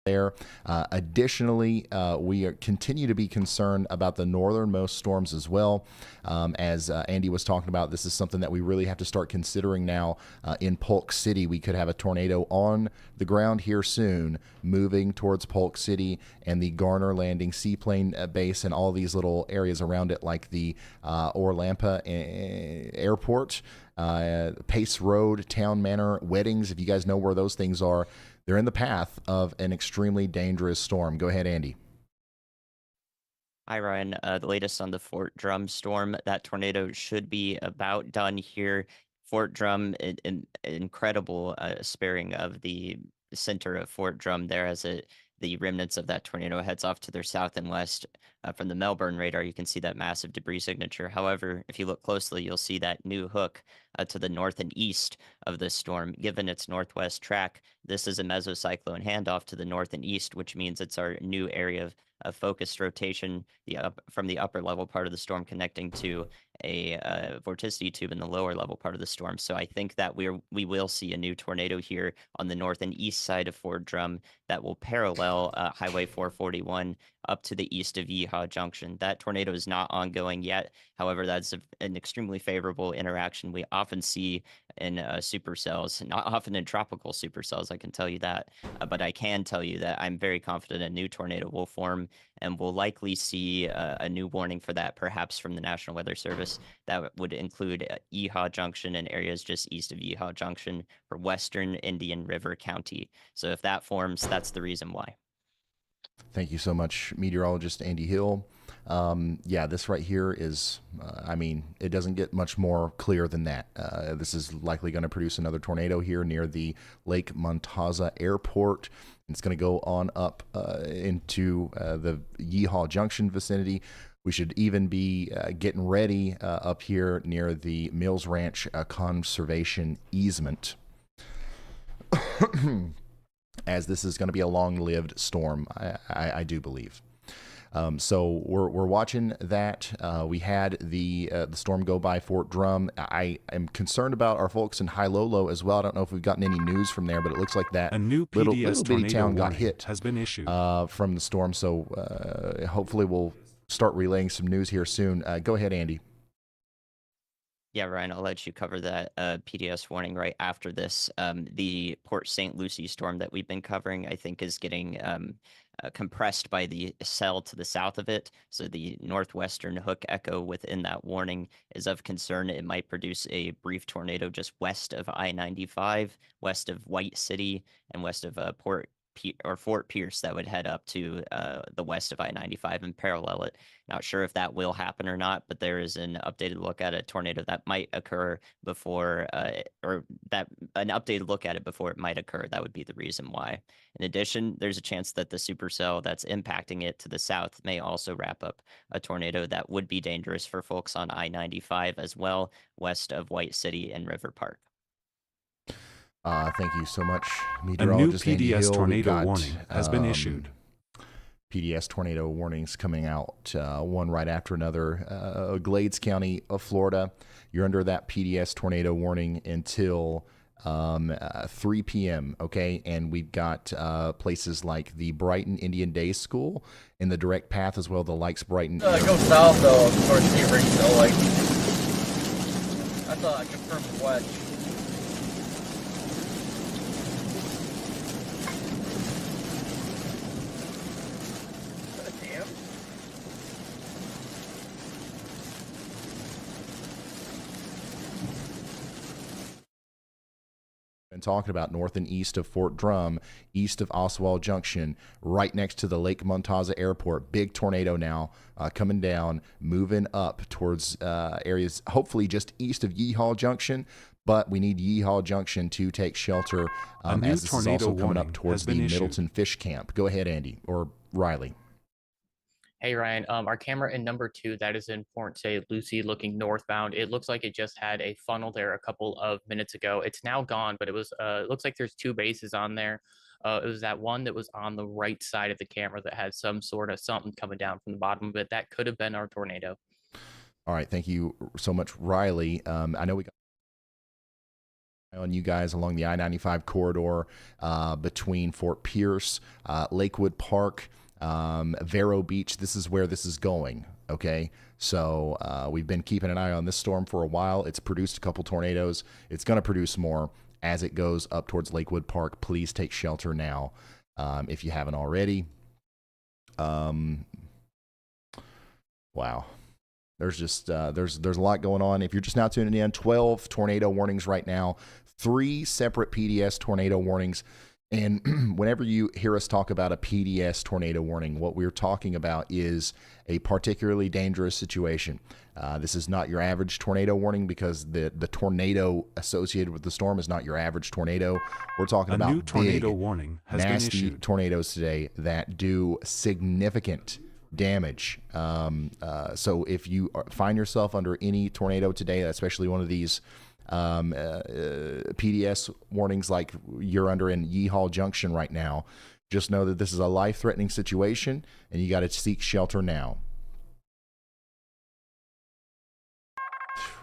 there. Additionally, continue to be concerned about the northernmost storms as well. As Andy was talking about, this is something that we really have to start considering now. In Polk City, we could have a tornado on the ground here soon, moving towards Polk City and the Garner Landing seaplane base and all these little areas around it, like the Orlampa Airport, Pace Road, Town Manor, Weddings. If you guys know where those things are, they're in the path of an extremely dangerous storm. Go ahead, Andy. Hi, Ryan. The latest on the Fort Drum storm. That tornado should be about done here. Fort Drum, an incredible sparing of the center of Fort Drum there as the remnants of that tornado heads off to their south and west. From the Melbourne radar, you can see that massive debris signature. However, if you look closely, you'll see that new hook to the north and east of this storm. Given its northwest track, this is a mesocyclone handoff to the north and east, which means it's our new area of focused rotation from the upper level part of the storm connecting to a vorticity tube in the lower level part of the storm. So I think that we will see a new tornado here on the north and east side of Fort Drum that will parallel Highway 441 up to the east of Yeehaw Junction. That tornado is not ongoing yet. However, that's an extremely favorable interaction we often see in supercells, not often in tropical supercells, I can tell you that. But I can tell you that I'm very confident a new tornado will form, and we'll likely see a new warning for that, perhaps from the National Weather Service. That would include Yeehaw Junction and areas just east of Yeehaw Junction for western Indian River County. So if that forms, that's the reason why. Thank you so much, meteorologist Andy Hill. Yeah, this right here is, I mean, it doesn't get much more clear than that. This is likely going to produce another tornado here near the Lake Montaza Airport. It's going to go on up into the Yeehaw Junction vicinity. We should even be getting ready up here near the Mills Ranch conservation easement. As this is going to be a long-lived storm, I do believe. So we're watching that. We had the storm go by Fort Drum. I am concerned about our folks in Highlolo as well. I don't know if we've gotten any news from there, but it looks like that a new little PDS bitty tornado town got warning hit has been issued from the storm. So hopefully we'll start relaying some news here soon. Go ahead, Andy. Yeah, Ryan, I'll let you cover that PDS warning right after this. The Port St. Lucie storm that we've been covering, I think, is getting compressed by the cell to the south of it. So the northwestern hook echo within that warning is of concern. It might produce a brief tornado just west of I-95, west of White City, and west of Fort Pierce that would head up to the west of I-95 and parallel it. Not sure if that will happen or not, but there is an updated look at a tornado that might occur before, or that an updated look at it before it might occur. That would be the reason why. In addition, there's a chance that the supercell that's impacting it to the south may also wrap up a tornado that would be dangerous for folks on I-95 as well, west of White City and River Park. Thank you so much, a new meteorologist Andy PDS Hill. tornado warning has been issued. PDS tornado warnings coming out, one right after another. Glades County of Florida, you're under that PDS tornado warning until 3 p.m., okay? And we've got places like the Brighton Indian Day School in the direct path as well, the Likes Brighton. Go south, though, towards Sebring, so, like, that's a confirmed wedge. Been talking about north and east of Fort Drum, east of Oswald Junction, right next to the Lake Montaza Airport. Big tornado now coming down, moving up towards areas hopefully just east of Yeehaw Junction. But we need Yeehaw Junction to take shelter as this is also coming up towards the Middleton Fish Camp. Go ahead, Andy, or Riley. Hey Ryan, our camera in number 2 that is in Port St. Lucie looking northbound. It looks like it just had a funnel there a couple of minutes ago. It's now gone, but it was it looks like there's 2 bases on there. It was that one that was on the right side of the camera that had some sort of something coming down from the bottom of it. That could have been our tornado. All right, thank you so much, Riley. I know we got on you guys along the I-95 corridor between Fort Pierce, Lakewood Park, Vero Beach. This is where this is going, okay? So we've been keeping an eye on this storm for a while. It's produced a couple tornadoes. It's going to produce more as it goes up towards Lakewood Park. Please take shelter now if you haven't already. Wow. There's just there's a lot going on. If you're just now tuning in, 12 tornado warnings right now, 3 separate PDS tornado warnings. And whenever you hear us talk about a PDS tornado warning, what we're talking about is a particularly dangerous situation. This is not your average tornado warning because the tornado associated with the storm is not your average tornado. We're talking about new tornado big, warning has nasty been issued. tornadoes today that do significant damage. So if you find yourself under any tornado today, especially one of these PDS warnings like you're under in Yeehaw Junction right now, just know that this is a life-threatening situation and you got to seek shelter now.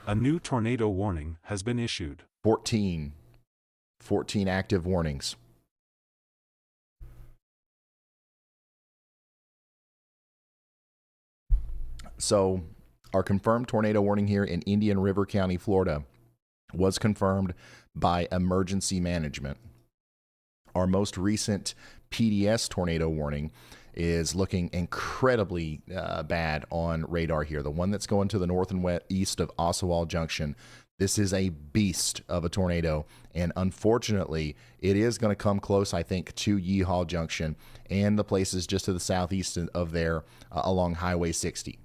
A new tornado warning has been issued. 14 active warnings. So our confirmed tornado warning here in Indian River County, Florida, was confirmed by emergency management. Our most recent PDS tornado warning is looking incredibly bad on radar here. The one that's going to the north and west east of Oswald Junction. This is a beast of a tornado, and unfortunately, it is going to come close, I think, to Yeehaw Junction and the places just to the southeast of there along Highway 60.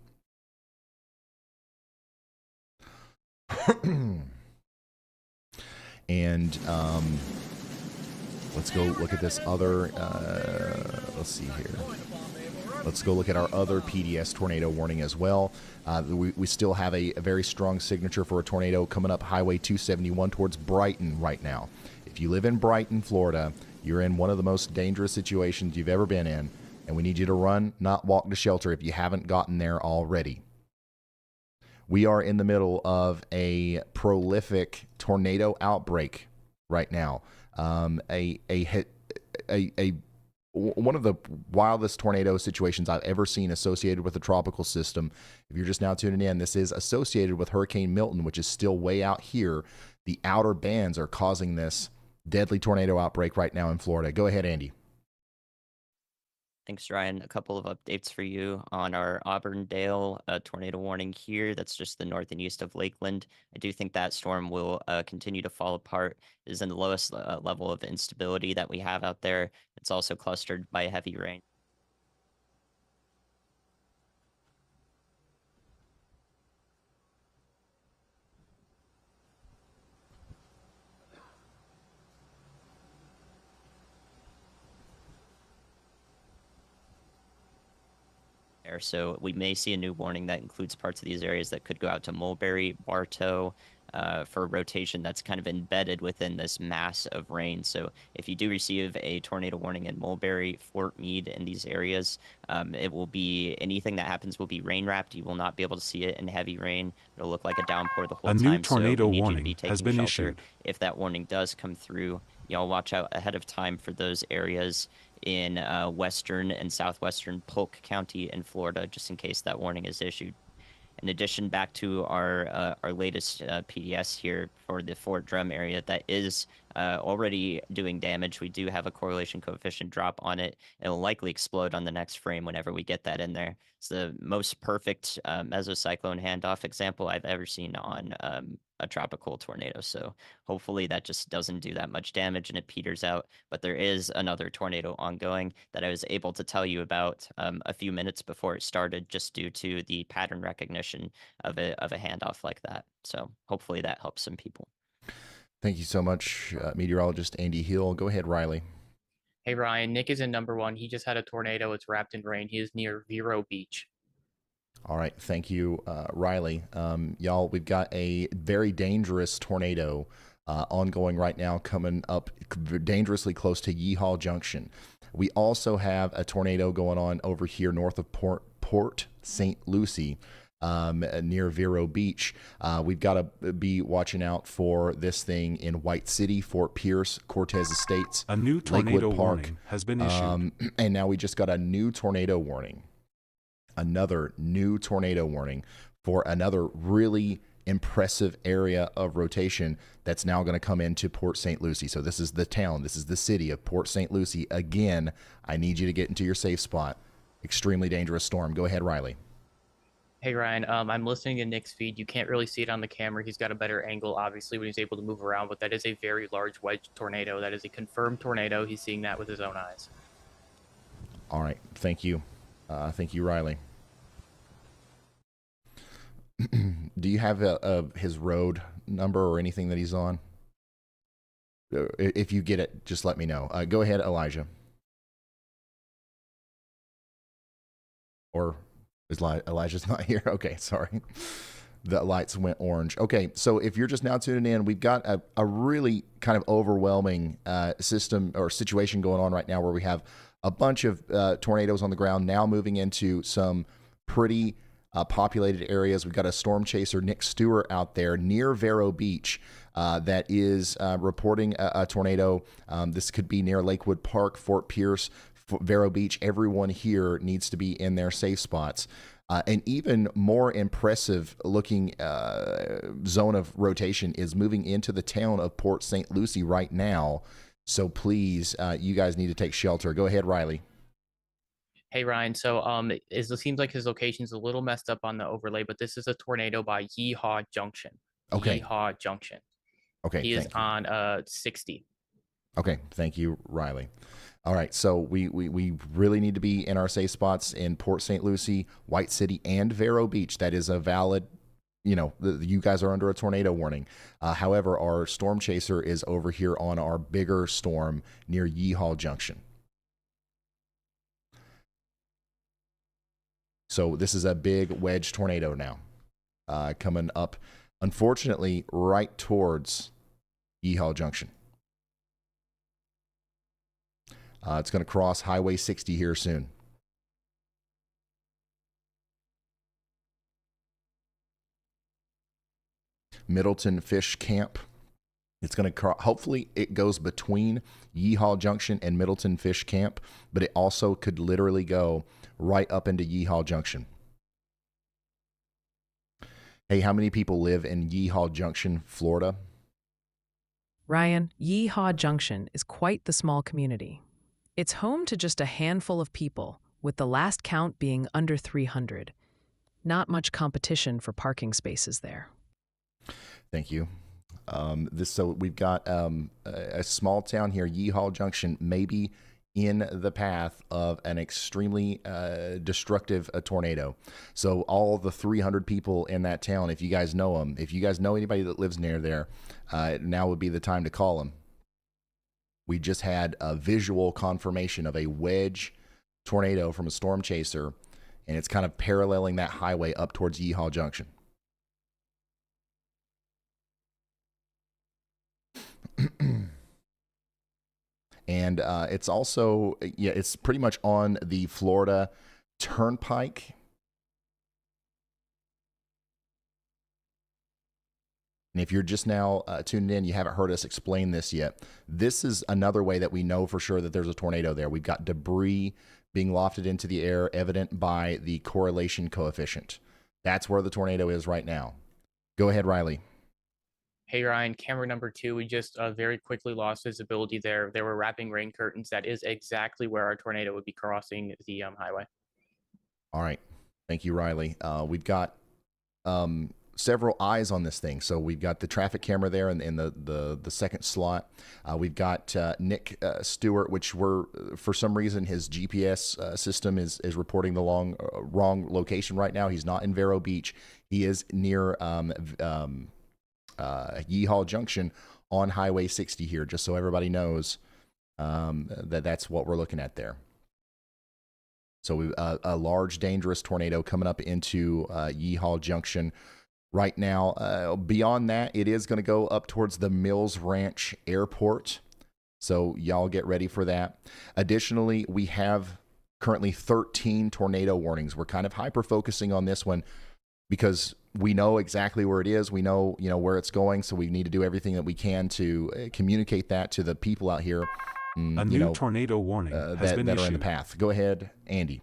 And let's go look at this other, let's see here. Let's go look at our other PDS tornado warning as well. We still have a very strong signature for a tornado coming up Highway 271 towards Brighton right now. If you live in Brighton, Florida, you're in one of the most dangerous situations you've ever been in, and we need you to run, not walk to shelter if you haven't gotten there already. We are in the middle of a prolific tornado outbreak right now. One of the wildest tornado situations I've ever seen associated with a tropical system. If you're just now tuning in, this is associated with Hurricane Milton, which is still way out here. The outer bands are causing this deadly tornado outbreak right now in Florida. Go ahead, Andy. Thanks, Ryan. A couple of updates for you on our Auburndale tornado warning here. That's just the north and east of Lakeland. I do think that storm will continue to fall apart. It is in the lowest level of instability that we have out there. It's also clustered by heavy rain. So we may see a new warning that includes parts of these areas that could go out to Mulberry, Bartow, for a rotation that's kind of embedded within this mass of rain. So if you do receive a tornado warning in Mulberry, Fort Meade, in these areas, it will be, anything that happens will be rain wrapped. You will not be able to see it in heavy rain. It'll look like a downpour the whole time. A new tornado so we need warning you to be taking has been shelter. issued. If that warning does come through, y'all watch out ahead of time for those areas in western and southwestern Polk County in Florida, just in case that warning is issued. In addition, back to our latest PDS here for the Fort Drum area that is already doing damage. We do have a correlation coefficient drop on it. It'll likely explode on the next frame whenever we get that in there. It's the most perfect mesocyclone handoff example I've ever seen on a tropical tornado. So hopefully that just doesn't do that much damage and it peters out. But there is another tornado ongoing that I was able to tell you about a few minutes before it started, just due to the pattern recognition of a handoff like that. So hopefully that helps some people. Thank you so much, meteorologist Andy Hill. Go ahead, Riley. Hey, Ryan, Nick is in number 1. He just had a tornado. It's wrapped in rain. He is near Vero Beach. All right. Thank you, Riley. Y'all, we've got a very dangerous tornado ongoing right now, coming up dangerously close to Yeehaw Junction. We also have a tornado going on over here north of Port St. Lucie. near Vero Beach. We've got to be watching out for this thing in White City, Fort Pierce, Cortez Estates, A new tornado Lakewood Park. warning has been issued. And now we just got a new tornado warning. Another new tornado warning for another really impressive area of rotation that's now going to come into Port St. Lucie. So this is the town, this is the city of Port St. Lucie. Again, I need you to get into your safe spot. Extremely dangerous storm. Go ahead, Riley. Hey Ryan, I'm listening to Nick's feed. You can't really see it on the camera. He's got a better angle, obviously, when he's able to move around, but that is a very large wedge tornado. That is a confirmed tornado. He's seeing that with his own eyes. All right. Thank you. Thank you, Riley. Do you have his road number or anything that he's on? If you get it, just let me know. Go ahead, Elijah. Or is Elijah's not here? Okay, sorry. The lights went orange. Okay, so if you're just now tuning in, we've got a really kind of overwhelming system or situation going on right now where we have a bunch of tornadoes on the ground now moving into some pretty populated areas. We've got a storm chaser, Nick Stewart, out there near Vero Beach that is reporting a tornado. This could be near Lakewood Park, Fort Pierce, Vero Beach. Everyone here needs to be in their safe spots. An even more impressive looking zone of rotation is moving into the town of Port St. Lucie right now. So please, you guys need to take shelter. Go ahead, Riley. Hey Ryan, so it seems like his location's a little messed up on the overlay, but this is a tornado by Yeehaw Junction. Okay. Yeehaw Junction. Okay. He is on 60. Okay. Thank you, Riley. All right. So we really need to be in our safe spots in Port St. Lucie, White City, and Vero Beach. That is a valid, you guys are under a tornado warning. However, our storm chaser is over here on our bigger storm near Yeehaw Junction. So this is a big wedge tornado now coming up, unfortunately, right towards Yeehaw Junction. It's going to cross Highway 60 here soon. Middleton Fish Camp. It's going to hopefully it goes between Yeehaw Junction and Middleton Fish Camp, but it also could literally go right up into Yeehaw Junction. Hey, how many people live in Yeehaw Junction, Florida? Ryan, Yeehaw Junction is quite the small community. It's home to just a handful of people, with the last count being under 300. Not much competition for parking spaces there. Thank you. So we've got a small town here, Yeehaw Junction, maybe in the path of an extremely destructive tornado. So all the 300 people in that town, if you guys know them, if you guys know anybody that lives near there, now would be the time to call them. We just had a visual confirmation of a wedge tornado from a storm chaser, and it's kind of paralleling that highway up towards Yeehaw Junction. And it's also, it's pretty much on the Florida Turnpike. And if you're just now tuned in, you haven't heard us explain this yet. This is another way that we know for sure that there's a tornado there. We've got debris being lofted into the air, evident by the correlation coefficient. That's where the tornado is right now. Go ahead, Riley. Hey Ryan, camera number 2, we just very quickly lost visibility there. There were wrapping rain curtains. That is exactly where our tornado would be crossing the highway. All right. Thank you, Riley. We've got several eyes on this thing. So we've got the traffic camera there in the second slot. We've got Nick Stewart, which for some reason, his GPS system is reporting the wrong location right now. He's not in Vero Beach. He is near Yeehaw Junction on Highway 60 here, just so everybody knows that's what we're looking at there. So we a large, dangerous tornado coming up into Yeehaw Junction right now. Beyond that, it is going to go up towards the Mills Ranch Airport. So y'all get ready for that. Additionally, we have currently 13 tornado warnings. We're kind of hyper-focusing on this one because we know exactly where it is. We know, where it's going. So we need to do everything that we can to communicate that to the people out here, A new tornado warning has been that issued. are in the path. Go ahead, Andy.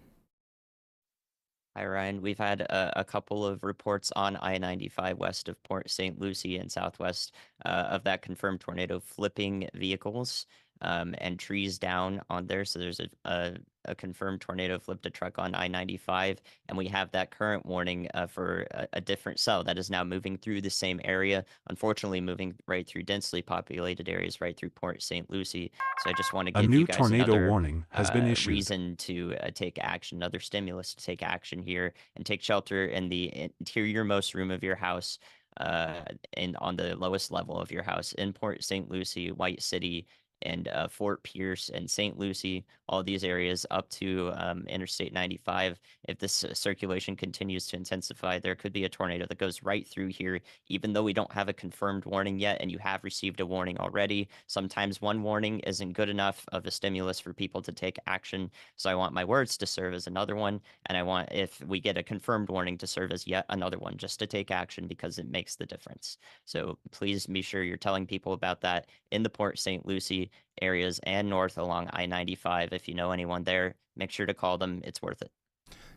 Hi, Ryan. We've had a couple of reports on I-95 west of Port St. Lucie and southwest of that confirmed tornado flipping vehicles and trees down on there. So there's a confirmed tornado flipped a truck on I-95, and we have that current warning for a different cell that is now moving through the same area. Unfortunately, moving right through densely populated areas, right through Port St. Lucie. So I just want to A give you new guys tornado another warning has been issued. reason to take action, another stimulus to take action here and take shelter in the interior-most room of your house, and on the lowest level of your house in Port St. Lucie, White City, and Fort Pierce and St. Lucie, all these areas up to Interstate 95. If this circulation continues to intensify, there could be a tornado that goes right through here, even though we don't have a confirmed warning yet, and you have received a warning already. Sometimes one warning isn't good enough of a stimulus for people to take action. So I want my words to serve as another one, and I want, if we get a confirmed warning, to serve as yet another one, just to take action because it makes the difference. So please be sure you're telling people about that in the Port St. Lucie areas and north along I-95. If you know anyone there, make sure to call them. It's worth it.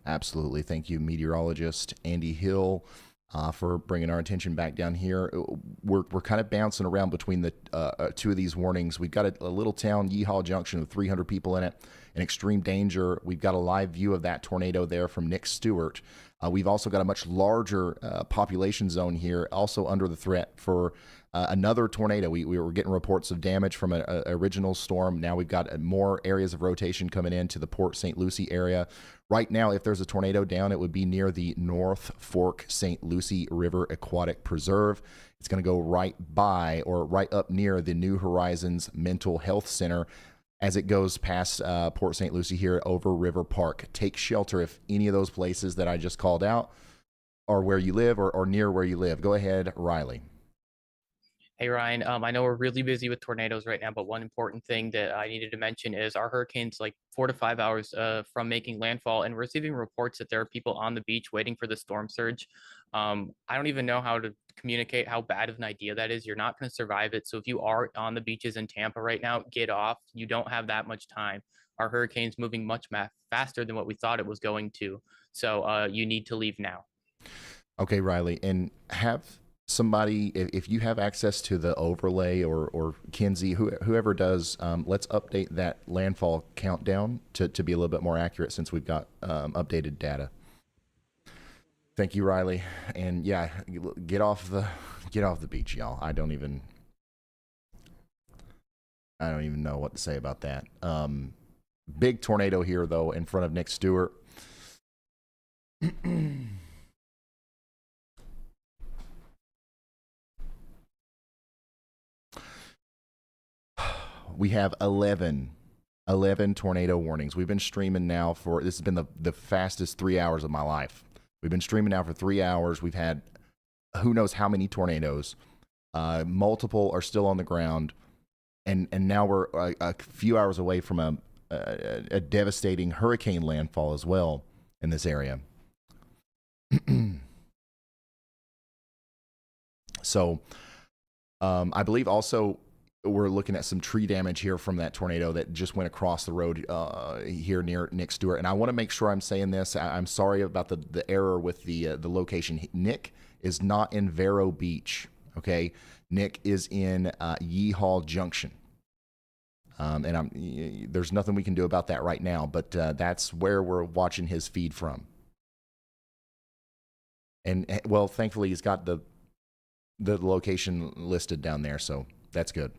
Absolutely. Thank you, meteorologist Andy Hill, for bringing our attention back down here. We're kind of bouncing around between the two of these warnings. We've got a little town, Yeehaw Junction, with 300 people in it, in extreme danger. We've got a live view of that tornado there from Nick Stewart. We've also got a much larger population zone here, also under the threat for another tornado. We were getting reports of damage from an original storm. Now we've got more areas of rotation coming into the Port St. Lucie area. Right now, if there's a tornado down, it would be near the North Fork St. Lucie River Aquatic Preserve. It's going to go right by or right up near the New Horizons Mental Health Center as it goes past Port St. Lucie here over River Park. Take shelter if any of those places that I just called out are where you live or near where you live. Go ahead, Riley. Hey, Ryan. I know we're really busy with tornadoes right now, but one important thing that I needed to mention is our hurricane's like 4 to 5 hours from making landfall, and we're receiving reports that there are people on the beach waiting for the storm surge. I don't even know how to communicate how bad of an idea that is. You're not going to survive it. So if you are on the beaches in Tampa right now, get off. You don't have that much time. Our hurricane's moving much faster than what we thought it was going to. So you need to leave now. Okay, Riley, and have somebody, if you have access to the overlay or Kinsey, whoever does, let's update that landfall countdown to be a little bit more accurate since we've got updated data. Thank you, Riley. And yeah, get off the beach, y'all. I don't even know what to say about that. Big tornado here though in front of Nick Stewart. We have 11 tornado warnings. We've been streaming now for, this has been the fastest 3 hours of my life. We've been streaming now for 3 hours. We've had who knows how many tornadoes. Multiple are still on the ground. And now we're a few hours away from a devastating hurricane landfall as well in this area. So I believe also we're looking at some tree damage here from that tornado that just went across the road here near Nick Stewart. And I want to make sure I'm saying this. I'm sorry about the error with the location. Nick is not in Vero Beach, okay? Nick is in Yeehaw Junction. And there's nothing we can do about that right now, but that's where we're watching his feed from. And, well, thankfully, he's got the location listed down there, so that's good.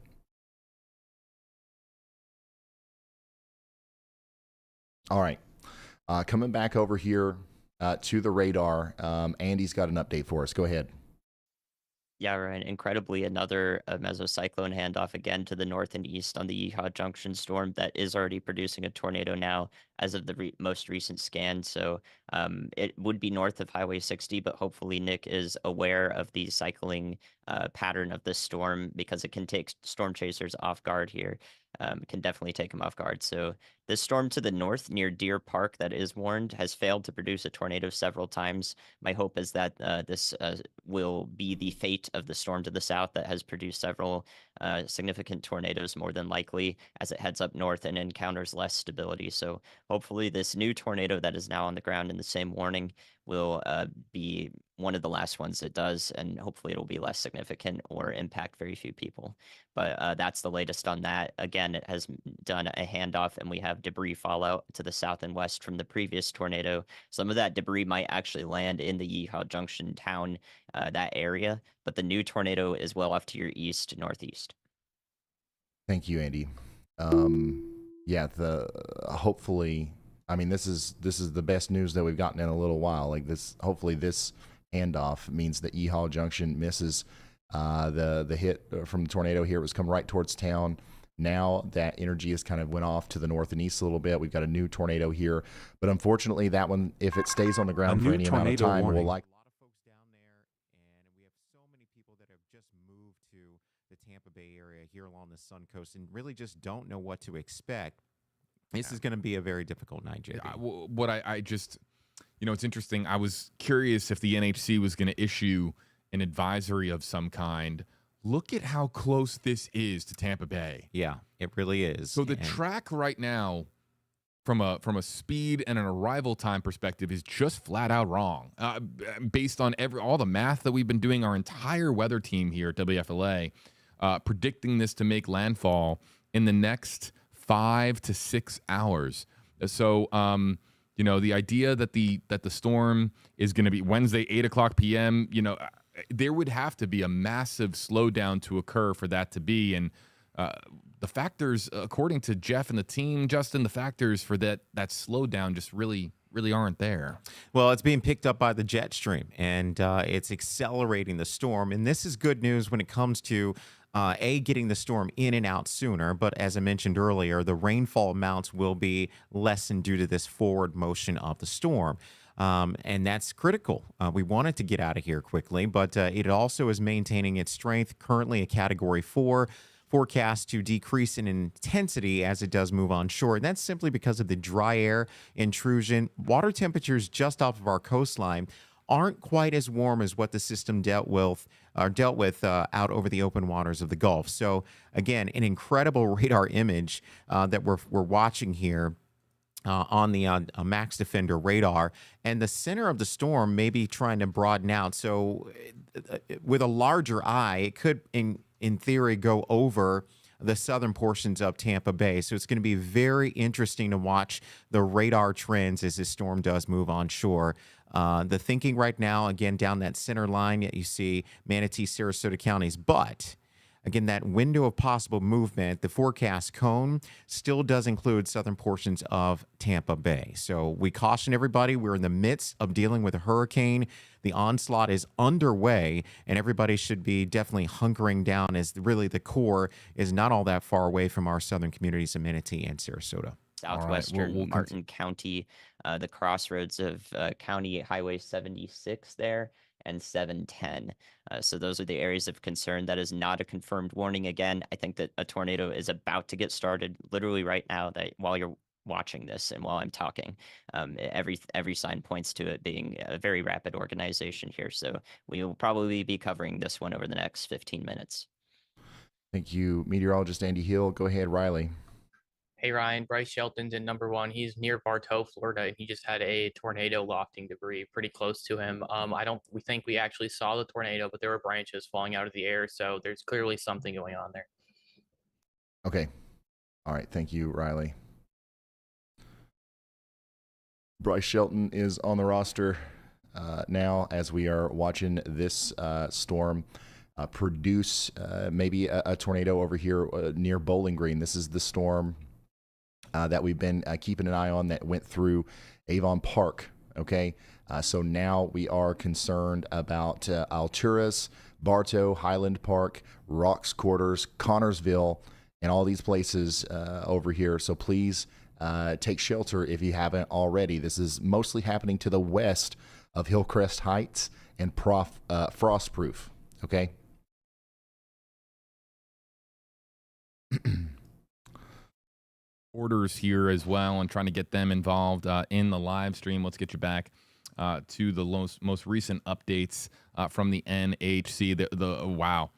All right. Coming back over here to the radar, Andy's got an update for us. Go ahead. Yeah, Ryan. Incredibly, another mesocyclone handoff again to the north and east on the Yeehaw Junction storm that is already producing a tornado now as of the most recent scan. So it would be north of Highway 60, but hopefully Nick is aware of the cycling pattern of this storm, because it can take storm chasers off guard here. Can definitely take them off guard. So the storm to the north near Deer Park that is warned has failed to produce a tornado several times. My hope is that this will be the fate of the storm to the south that has produced several significant tornadoes, more than likely, as it heads up north and encounters less stability. So hopefully this new tornado that is now on the ground in the same warning will be one of the last ones it does, and hopefully it'll be less significant or impact very few people. But that's the latest on that. Again, it has done a handoff, and we have debris fallout to the south and west from the previous tornado. Some of that debris might actually land in the Yeehaw Junction town, that area, but the new tornado is well off to your east, northeast. Thank you, Andy. Yeah, hopefully, I mean, this is the best news that we've gotten in a little while. Like this, hopefully, this handoff means that Yeehaw Junction misses the hit from the tornado here. It was coming right towards town. Now that energy has kind of went off to the north and east a little bit. We've got a new tornado here, but unfortunately, that one, if it stays on the ground for any amount of time, will like a lot of folks down there, and we have so many people that have just moved to the Tampa Bay area here along the Sun Coast and really just don't know what to expect. This is going to be a very difficult night, JB. What I just, it's interesting. I was curious if the NHC was going to issue an advisory of some kind. Look at how close this is to Tampa Bay. Yeah, it really is. So the track right now, from a speed and an arrival time perspective, is just flat out wrong. Based on all the math that we've been doing, our entire weather team here at WFLA, predicting this to make landfall in the next 5 to 6 hours. So, the idea that the storm is going to be Wednesday, 8:00 p.m., there would have to be a massive slowdown to occur for that to be. And the factors, according to Jeff and the team, Justin, the factors for that slowdown just really aren't there. Well, it's being picked up by the jet stream, and it's accelerating the storm. And this is good news when it comes to getting the storm in and out sooner. But as I mentioned earlier, the rainfall amounts will be lessened due to this forward motion of the storm. And that's critical. We want it to get out of here quickly, but it also is maintaining its strength, currently a Category 4, forecast to decrease in intensity as it does move onshore. And that's simply because of the dry air intrusion. Water temperatures just off of our coastline aren't quite as warm as what the system dealt with out over the open waters of the Gulf. So again, an incredible radar image that we're watching here on the Max Defender radar, and the center of the storm may be trying to broaden out. So with a larger eye, it could, in theory, go over the southern portions of Tampa Bay. So it's going to be very interesting to watch the radar trends as this storm does move onshore. The thinking right now, again, down that center line, you see Manatee, Sarasota counties, but again, that window of possible movement, the forecast cone still does include southern portions of Tampa Bay. So we caution everybody, we're in the midst of dealing with a hurricane. The onslaught is underway, and everybody should be definitely hunkering down, as really the core is not all that far away from our southern communities of Manatee and Sarasota. Southwestern we'll Martin County, the crossroads of County Highway 76 there, and 710. So those are the areas of concern. That is not a confirmed warning. Again, I think that a tornado is about to get started literally right now, that while you're watching this and while I'm talking. Every sign points to it being a very rapid organization here. So we will probably be covering this one over the next 15 minutes. Thank you, meteorologist Andy Hill. Go ahead, Riley. Hey Ryan, Bryce Shelton's in number 1. He's near Bartow, Florida, and he just had a tornado lofting debris pretty close to him. We think we actually saw the tornado, but there were branches falling out of the air, so there's clearly something going on there. Okay. All right. Thank you, Riley. Bryce Shelton is on the roster now as we are watching this storm produce maybe a tornado over here near Bowling Green. This is the storm that we've been keeping an eye on that went through Avon Park. Okay. So now we are concerned about Alturas, Bartow, Highland Park, Rocks Quarters, Connorsville, and all these places over here. So please take shelter if you haven't already. This is mostly happening to the west of Hillcrest Heights and Frostproof. Okay. Orders here as well and trying to get them involved in the live stream. Let's get you back to the most recent updates from the NHC. Wow.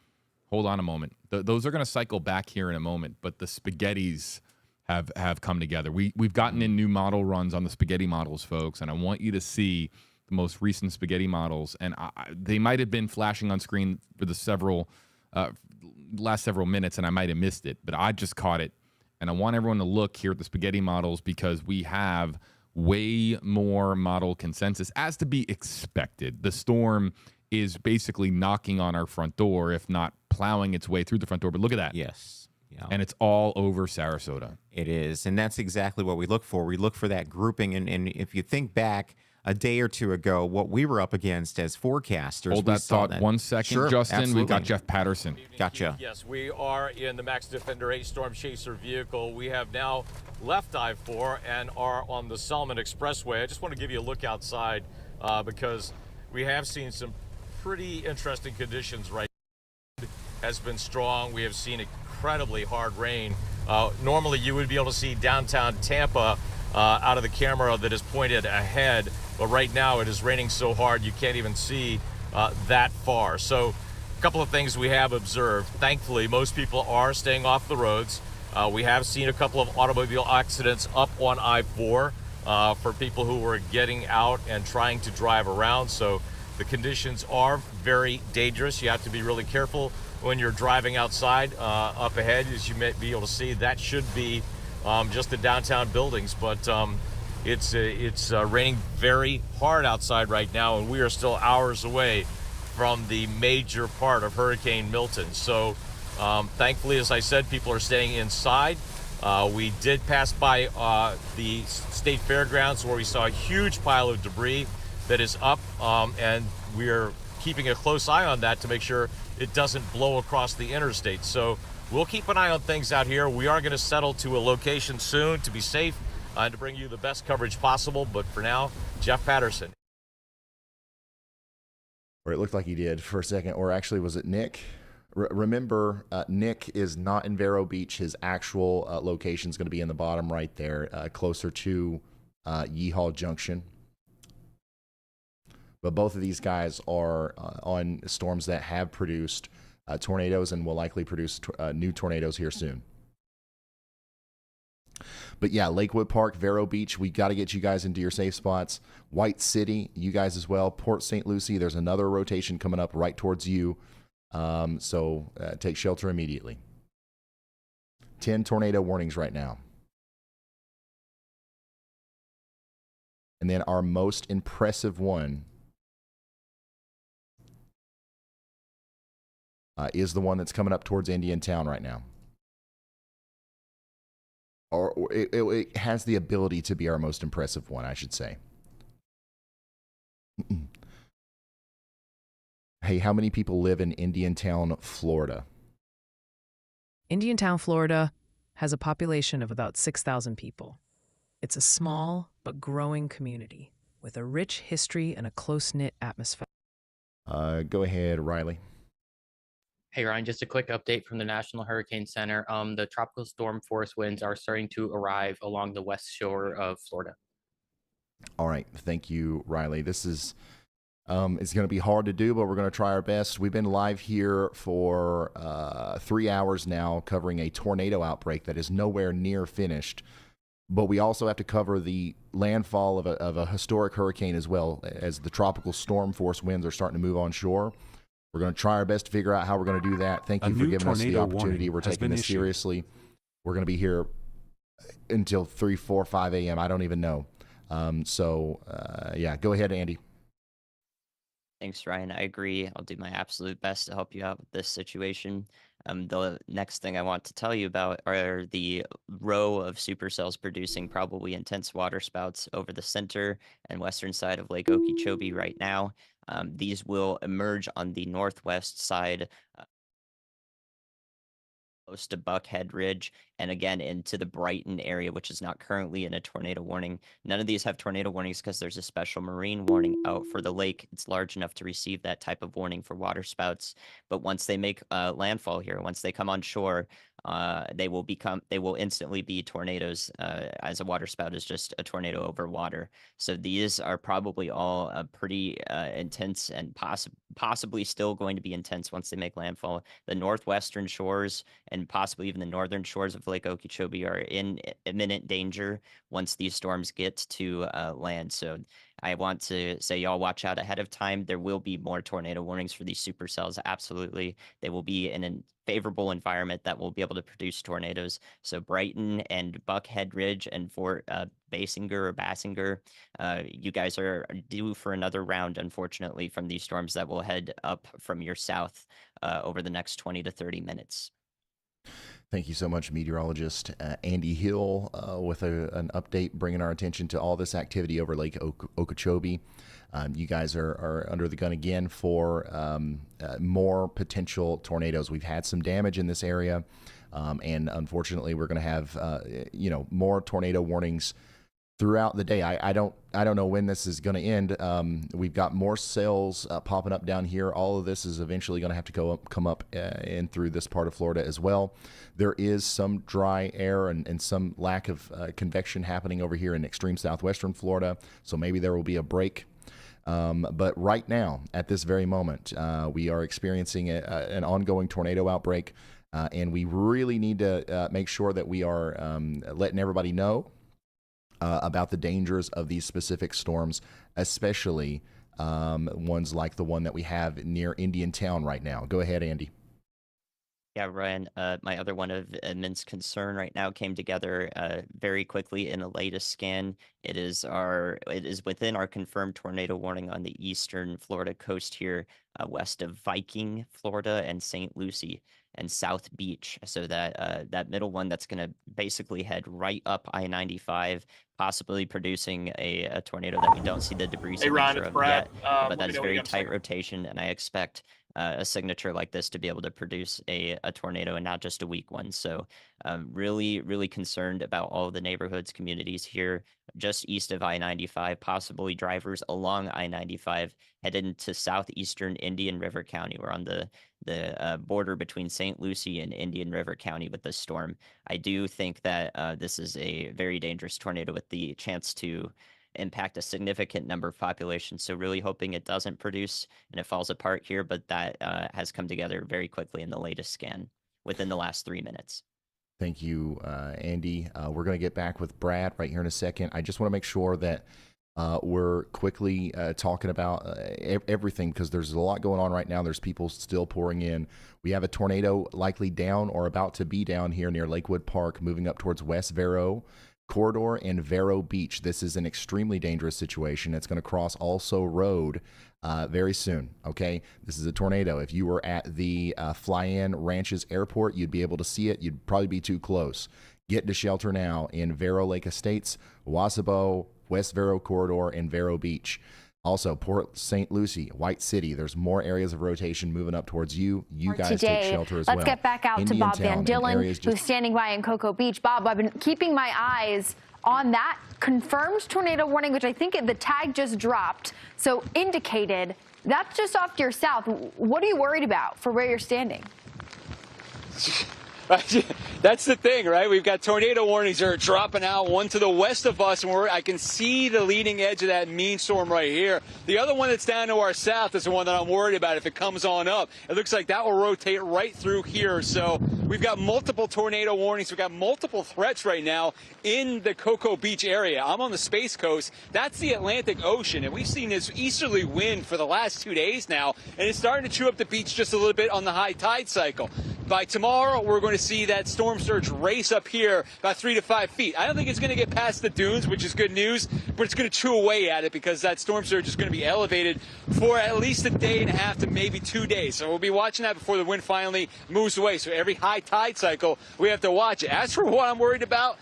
Hold on a moment. Those are going to cycle back here in a moment, but the spaghettis have come together. We've gotten in new model runs on the spaghetti models, folks, and I want you to see the most recent spaghetti models. And they might have been flashing on screen for the last several minutes, and I might have missed it, but I just caught it. And I want everyone to look here at the spaghetti models because we have way more model consensus, as to be expected. The storm is basically knocking on our front door, if not plowing its way through the front door. But look at that. Yes. Yeah. And it's all over Sarasota. It is. And that's exactly what we look for. We look for that grouping. And if you think back a day or two ago, what we were up against as forecasters. Hold that thought 1 second, Sure, Justin. absolutely. We've got Jeff Patterson. Gotcha. Yes, we are in the Max Defender 8 Storm Chaser vehicle. We have now left I-4 and are on the Solomon Expressway. I just want to give you a look outside because we have seen some pretty interesting conditions right now. Has been strong. We have seen incredibly hard rain. Normally you would be able to see downtown Tampa out of the camera that is pointed ahead, but right now it is raining so hard you can't even see that far. So a couple of things we have observed. Thankfully, most people are staying off the roads. We have seen a couple of automobile accidents up on I-4 for people who were getting out and trying to drive around. So the conditions are very dangerous. You have to be really careful when you're driving outside. Up ahead, as you may be able to see, that should be just the downtown buildings, but it's raining very hard outside right now, and we are still hours away from the major part of Hurricane Milton. So thankfully, as I said, people are staying inside. We did pass by the state fairgrounds where we saw a huge pile of debris that is up, and we are keeping a close eye on that to make sure it doesn't blow across the interstate. So we'll keep an eye on things out here. We are going to settle to a location soon to be safe and to bring you the best coverage possible. But for now, Jeff Patterson. Or it looked like he did for a second. Or actually, was it Nick? Remember, Nick is not in Vero Beach. His actual location is going to be in the bottom right there, closer to Yeehaw Junction. But both of these guys are on storms that have produced tornadoes and will likely produce new tornadoes here soon. But yeah, Lakewood Park, Vero Beach, we got to get you guys into your safe spots. White City, you guys as well. Port St. Lucie, there's another rotation coming up right towards you. So take shelter immediately. 10 tornado warnings right now. And then our most impressive one is the one that's coming up towards Indiantown right now. Or it has the ability to be our most impressive one, I should say. Hey, how many people live in Indiantown, Florida? Indiantown, Florida has a population of about 6,000 people. It's a small but growing community with a rich history and a close-knit atmosphere. Go ahead, Riley. Hey, Ryan, just a quick update from the National Hurricane Center. The tropical storm force winds are starting to arrive along the west shore of Florida. All right. Thank you, Riley. This is it's going to be hard to do, but we're going to try our best. We've been live here for 3 hours now covering a tornado outbreak that is nowhere near finished. But we also have to cover the landfall of a historic hurricane as well, as the tropical storm force winds are starting to move on shore. We're going to try our best to figure out how we're going to do that. Thank you for giving us the opportunity. We're taking this seriously. We're going to be here until 3, 4, 5 a.m. I don't even know. Yeah, go ahead, Andy. Thanks, Ryan. I agree. I'll do my absolute best to help you out with this situation. The next thing I want to tell you about are the row of supercells producing probably intense waterspouts over the center and western side of Lake Okeechobee right now. These will emerge on the northwest side close to Buckhead Ridge, and again into the Brighton area, which is not currently in a tornado warning. None of these have tornado warnings because there's a special marine warning out for the lake. It's large enough to receive that type of warning for waterspouts. But once they make landfall here, once they come on shore, they will instantly be tornadoes, as a waterspout is just a tornado over water. So these are probably all pretty intense and possibly still going to be intense once they make landfall. The northwestern shores and possibly even the northern shores of Lake Okeechobee are in imminent danger once these storms get to land. So I want to say y'all watch out ahead of time. There will be more tornado warnings for these supercells. Absolutely. They will be in a favorable environment that will be able to produce tornadoes. So Brighton and Buckhead Ridge and Fort Bassinger, you guys are due for another round, unfortunately, from these storms that will head up from your south over the next 20 to 30 minutes. Thank you so much, meteorologist Andy Hill, with an update bringing our attention to all this activity over Lake Okeechobee. You guys are under the gun again for more potential tornadoes. We've had some damage in this area, and unfortunately, we're going to have more tornado warnings throughout the day. I don't know when this is going to end. We've got more cells popping up down here. All of this is eventually going to have to come up in through this part of Florida as well. There is some dry air and some lack of convection happening over here in extreme southwestern Florida, so maybe there will be a break. But right now, at this very moment, we are experiencing an ongoing tornado outbreak, and we really need to make sure that we are letting everybody know about the dangers of these specific storms, especially ones like the one that we have near Indiantown right now. Go ahead, Andy. Yeah, Ryan, my other one of immense concern right now came together very quickly in the latest scan. It is within our confirmed tornado warning on the eastern Florida coast here, west of Viking, Florida, and St. Lucie and South Beach. So that middle one that's going to basically head right up I-95, possibly producing a tornado that we don't see the debris signature of yet. But that is very tight rotation, and I expect a signature like this to be able to produce a tornado and not just a weak one. So really, really concerned about all the neighborhoods, communities here just east of I-95, possibly drivers along I-95 headed into southeastern Indian River County. We're on the border between St. Lucie and Indian River County with this storm. I do think that this is a very dangerous tornado with the chance to impact a significant number of populations. So really hoping it doesn't produce and it falls apart here, but that has come together very quickly in the latest scan within the last 3 minutes. Thank you, Andy. We're going to get back with Brad right here in a second. I just want to make sure that we're quickly talking about everything, because there's a lot going on right now. There's people still pouring in. We have a tornado likely down or about to be down here near Lakewood Park, moving up towards West Vero Corridor and Vero Beach. This is an extremely dangerous situation. It's going to cross Also Road very soon. Okay, this is a tornado. If you were at the Fly-In Ranches Airport, you'd be able to see it. You'd probably be too close. Get to shelter now in Vero Lake Estates, Wasabo, West Vero Corridor, and Vero Beach. Also, Port St. Lucie, White City. There's more areas of rotation moving up towards you. You guys take shelter as well. Let's get back out to Bob Van Dillen, who's standing by in Cocoa Beach. Bob, I've been keeping my eyes on that confirmed tornado warning, which I think the tag just dropped. So indicated, that's just off to your south. What are you worried about for where you're standing? That's the thing, right? We've got tornado warnings that are dropping out, one to the west of us, and I can see the leading edge of that mean storm right here. The other one that's down to our south is the one that I'm worried about if it comes on up. It looks like that will rotate right through here. So we've got multiple tornado warnings. We've got multiple threats right now in the Cocoa Beach area. I'm on the Space Coast. That's the Atlantic Ocean, and we've seen this easterly wind for the last 2 days now, and it's starting to chew up the beach just a little bit on the high tide cycle. By tomorrow, we're going to see that storm surge race up here about 3 to 5 feet. I don't think it's going to get past the dunes, which is good news, but it's going to chew away at it because that storm surge is going to be elevated for at least a day and a half to maybe 2 days. So we'll be watching that before the wind finally moves away. So every high tide cycle, we have to watch it. As for what I'm worried about,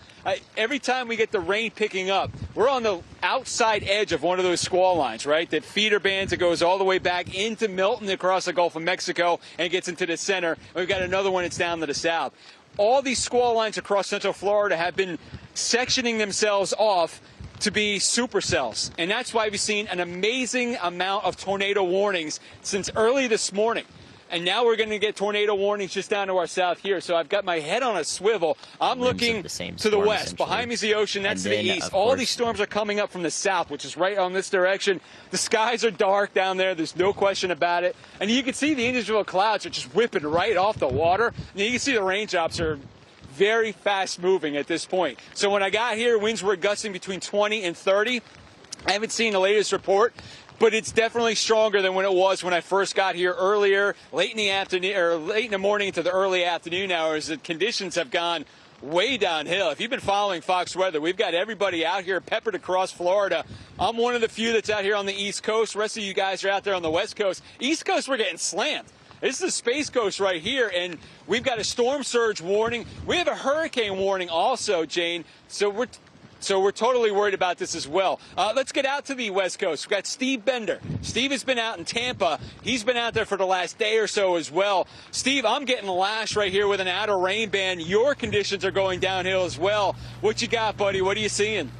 every time we get the rain picking up, we're on the outside edge of one of those squall lines, right? That feeder bands that goes all the way back into Milton across the Gulf of Mexico and gets into the center. And we've got another one that's down to the south. all these squall lines across Central Florida have been sectioning themselves off to be supercells. And that's why we've seen an amazing amount of tornado warnings since early this morning. And now we're going to get tornado warnings just down to our south here. So I've got my head on a swivel. I'm looking to the west. Behind me is the ocean. That's to the east. All these storms are coming up from the south, which is right on this direction. The skies are dark down there. There's no question about it. And you can see the individual clouds are just whipping right off the water. And you can see the raindrops are very fast moving at this point. So when I got here, winds were gusting between 20 and 30. I haven't seen the latest report, but it's definitely stronger than when it was when I first got here earlier, late in the afternoon or late in the morning into the early afternoon hours. The conditions have gone way downhill. If you've been following Fox Weather, we've got everybody out here peppered across Florida. I'm one of the few that's out here on the East Coast. The rest of you guys are out there on the West Coast. East Coast, we're getting slammed. This is the Space Coast right here, and we've got a storm surge warning. We have a hurricane warning also, Jane. So we're totally worried about this as well. Let's get out to the West Coast. We've got Steve Bender. Steve has been out in Tampa. He's been out there for the last day or so as well. Steve, I'm getting lashed right here with an outer rain band. Your conditions are going downhill as well. What you got, buddy? What are you seeing?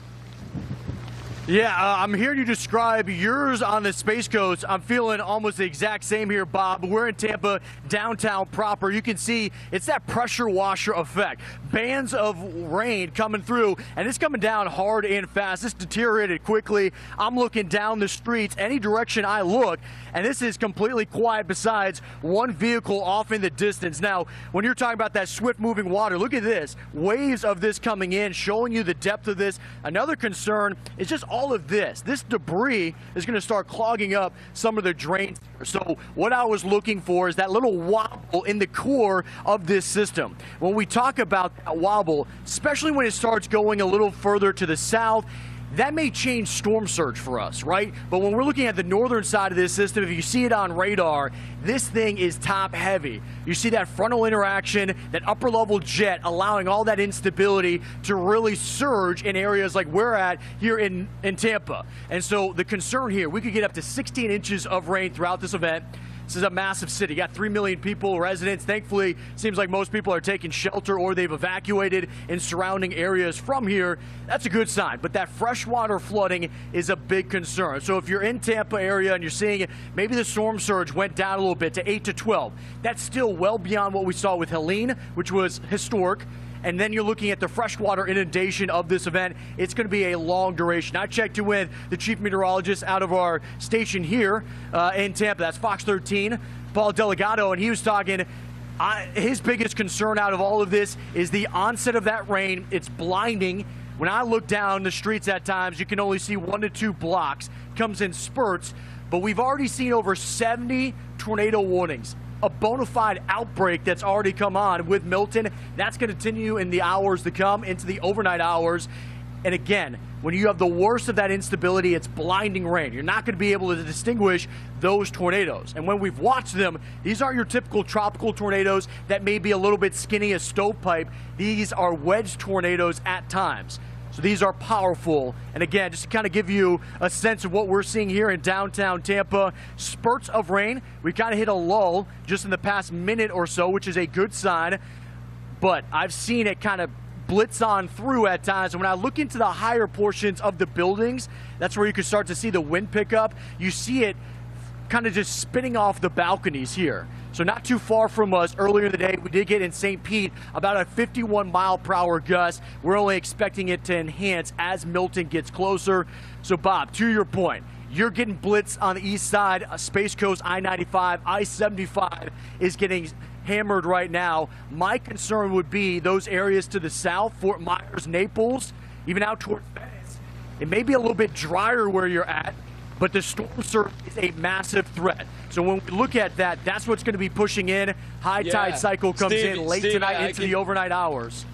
Yeah, I'm hearing you describe yours on the Space Coast. I'm feeling almost the exact same here, Bob. We're in Tampa, downtown proper. You can see it's that pressure washer effect. Bands of rain coming through, and it's coming down hard and fast. This deteriorated quickly. I'm looking down the streets, any direction I look, and this is completely quiet besides one vehicle off in the distance. Now, when you're talking about that swift-moving water, look at this. Waves of this coming in, showing you the depth of this. Another concern is just all of this. This debris is going to start clogging up some of the drains. So what I was looking for is that little wobble in the core of this system. When we talk about that wobble, especially when it starts going a little further to the south, that may change storm surge for us, right? But when we're looking at the northern side of this system, if you see it on radar, this thing is top heavy. You see that frontal interaction, that upper level jet allowing all that instability to really surge in areas like we're at here in Tampa. And so the concern here, we could get up to 16 inches of rain throughout this event. This is a massive city. Got 3 million people, residents. Thankfully, seems like most people are taking shelter or they've evacuated in surrounding areas from here. That's a good sign. But that freshwater flooding is a big concern. So if you're in Tampa area and you're seeing it, maybe the storm surge went down a little bit to 8 to 12. That's still well beyond what we saw with Helene, which was historic. And then you're looking at the freshwater inundation of this event. It's going to be a long duration. I checked in with the chief meteorologist out of our station here in Tampa. That's Fox 13, Paul Delgado, and he was talking. His biggest concern out of all of this is the onset of that rain. It's blinding. When I look down the streets at times, you can only see 1 to 2 blocks. It comes in spurts, but we've already seen over 70 tornado warnings. A bona fide outbreak that's already come on with Milton. That's going to continue in the hours to come, into the overnight hours. And again, when you have the worst of that instability, it's blinding rain. You're not going to be able to distinguish those tornadoes. And when we've watched them, these aren't your typical tropical tornadoes that may be a little bit skinny as stovepipe. These are wedge tornadoes at times. So these are powerful. And again, just to kind of give you a sense of what we're seeing here in downtown Tampa, spurts of rain. We kind of hit a lull just in the past minute or so, which is a good sign. But I've seen it kind of blitz on through at times. And when I look into the higher portions of the buildings, that's where you can start to see the wind pick up. You see it kind of just spinning off the balconies here. So not too far from us, earlier in the day, we did get in St. Pete about a 51-mile-per-hour gust. We're only expecting it to enhance as Milton gets closer. So, Bob, to your point, you're getting blitz on the east side, Space Coast, I-95, I-75 is getting hammered right now. My concern would be those areas to the south, Fort Myers, Naples, even out towards Venice. It may be a little bit drier where you're at, but the storm surge is a massive threat. So when we look at that, that's what's going to be pushing in. High tide cycle comes in late tonight into the overnight hours.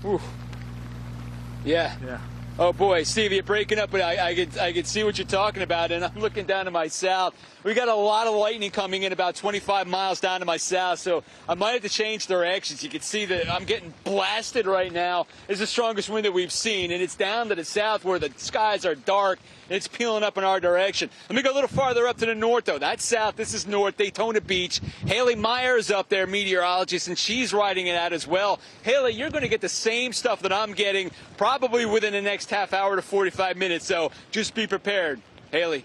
Yeah. Oh boy, Steve, you're breaking up, but I could see what you're talking about, and I'm looking down to my south. We got a lot of lightning coming in about 25 miles down to my south, so I might have to change directions. You can see that I'm getting blasted right now. It's the strongest wind that we've seen, and it's down to the south where the skies are dark. and it's peeling up in our direction. Let me go a little farther up to the north, though. That's south. This is north, Daytona Beach. Haley Myers up there, meteorologist, and she's riding it out as well. Haley, you're going to get the same stuff that I'm getting probably within the next half hour to 45 minutes, so just be prepared. Haley.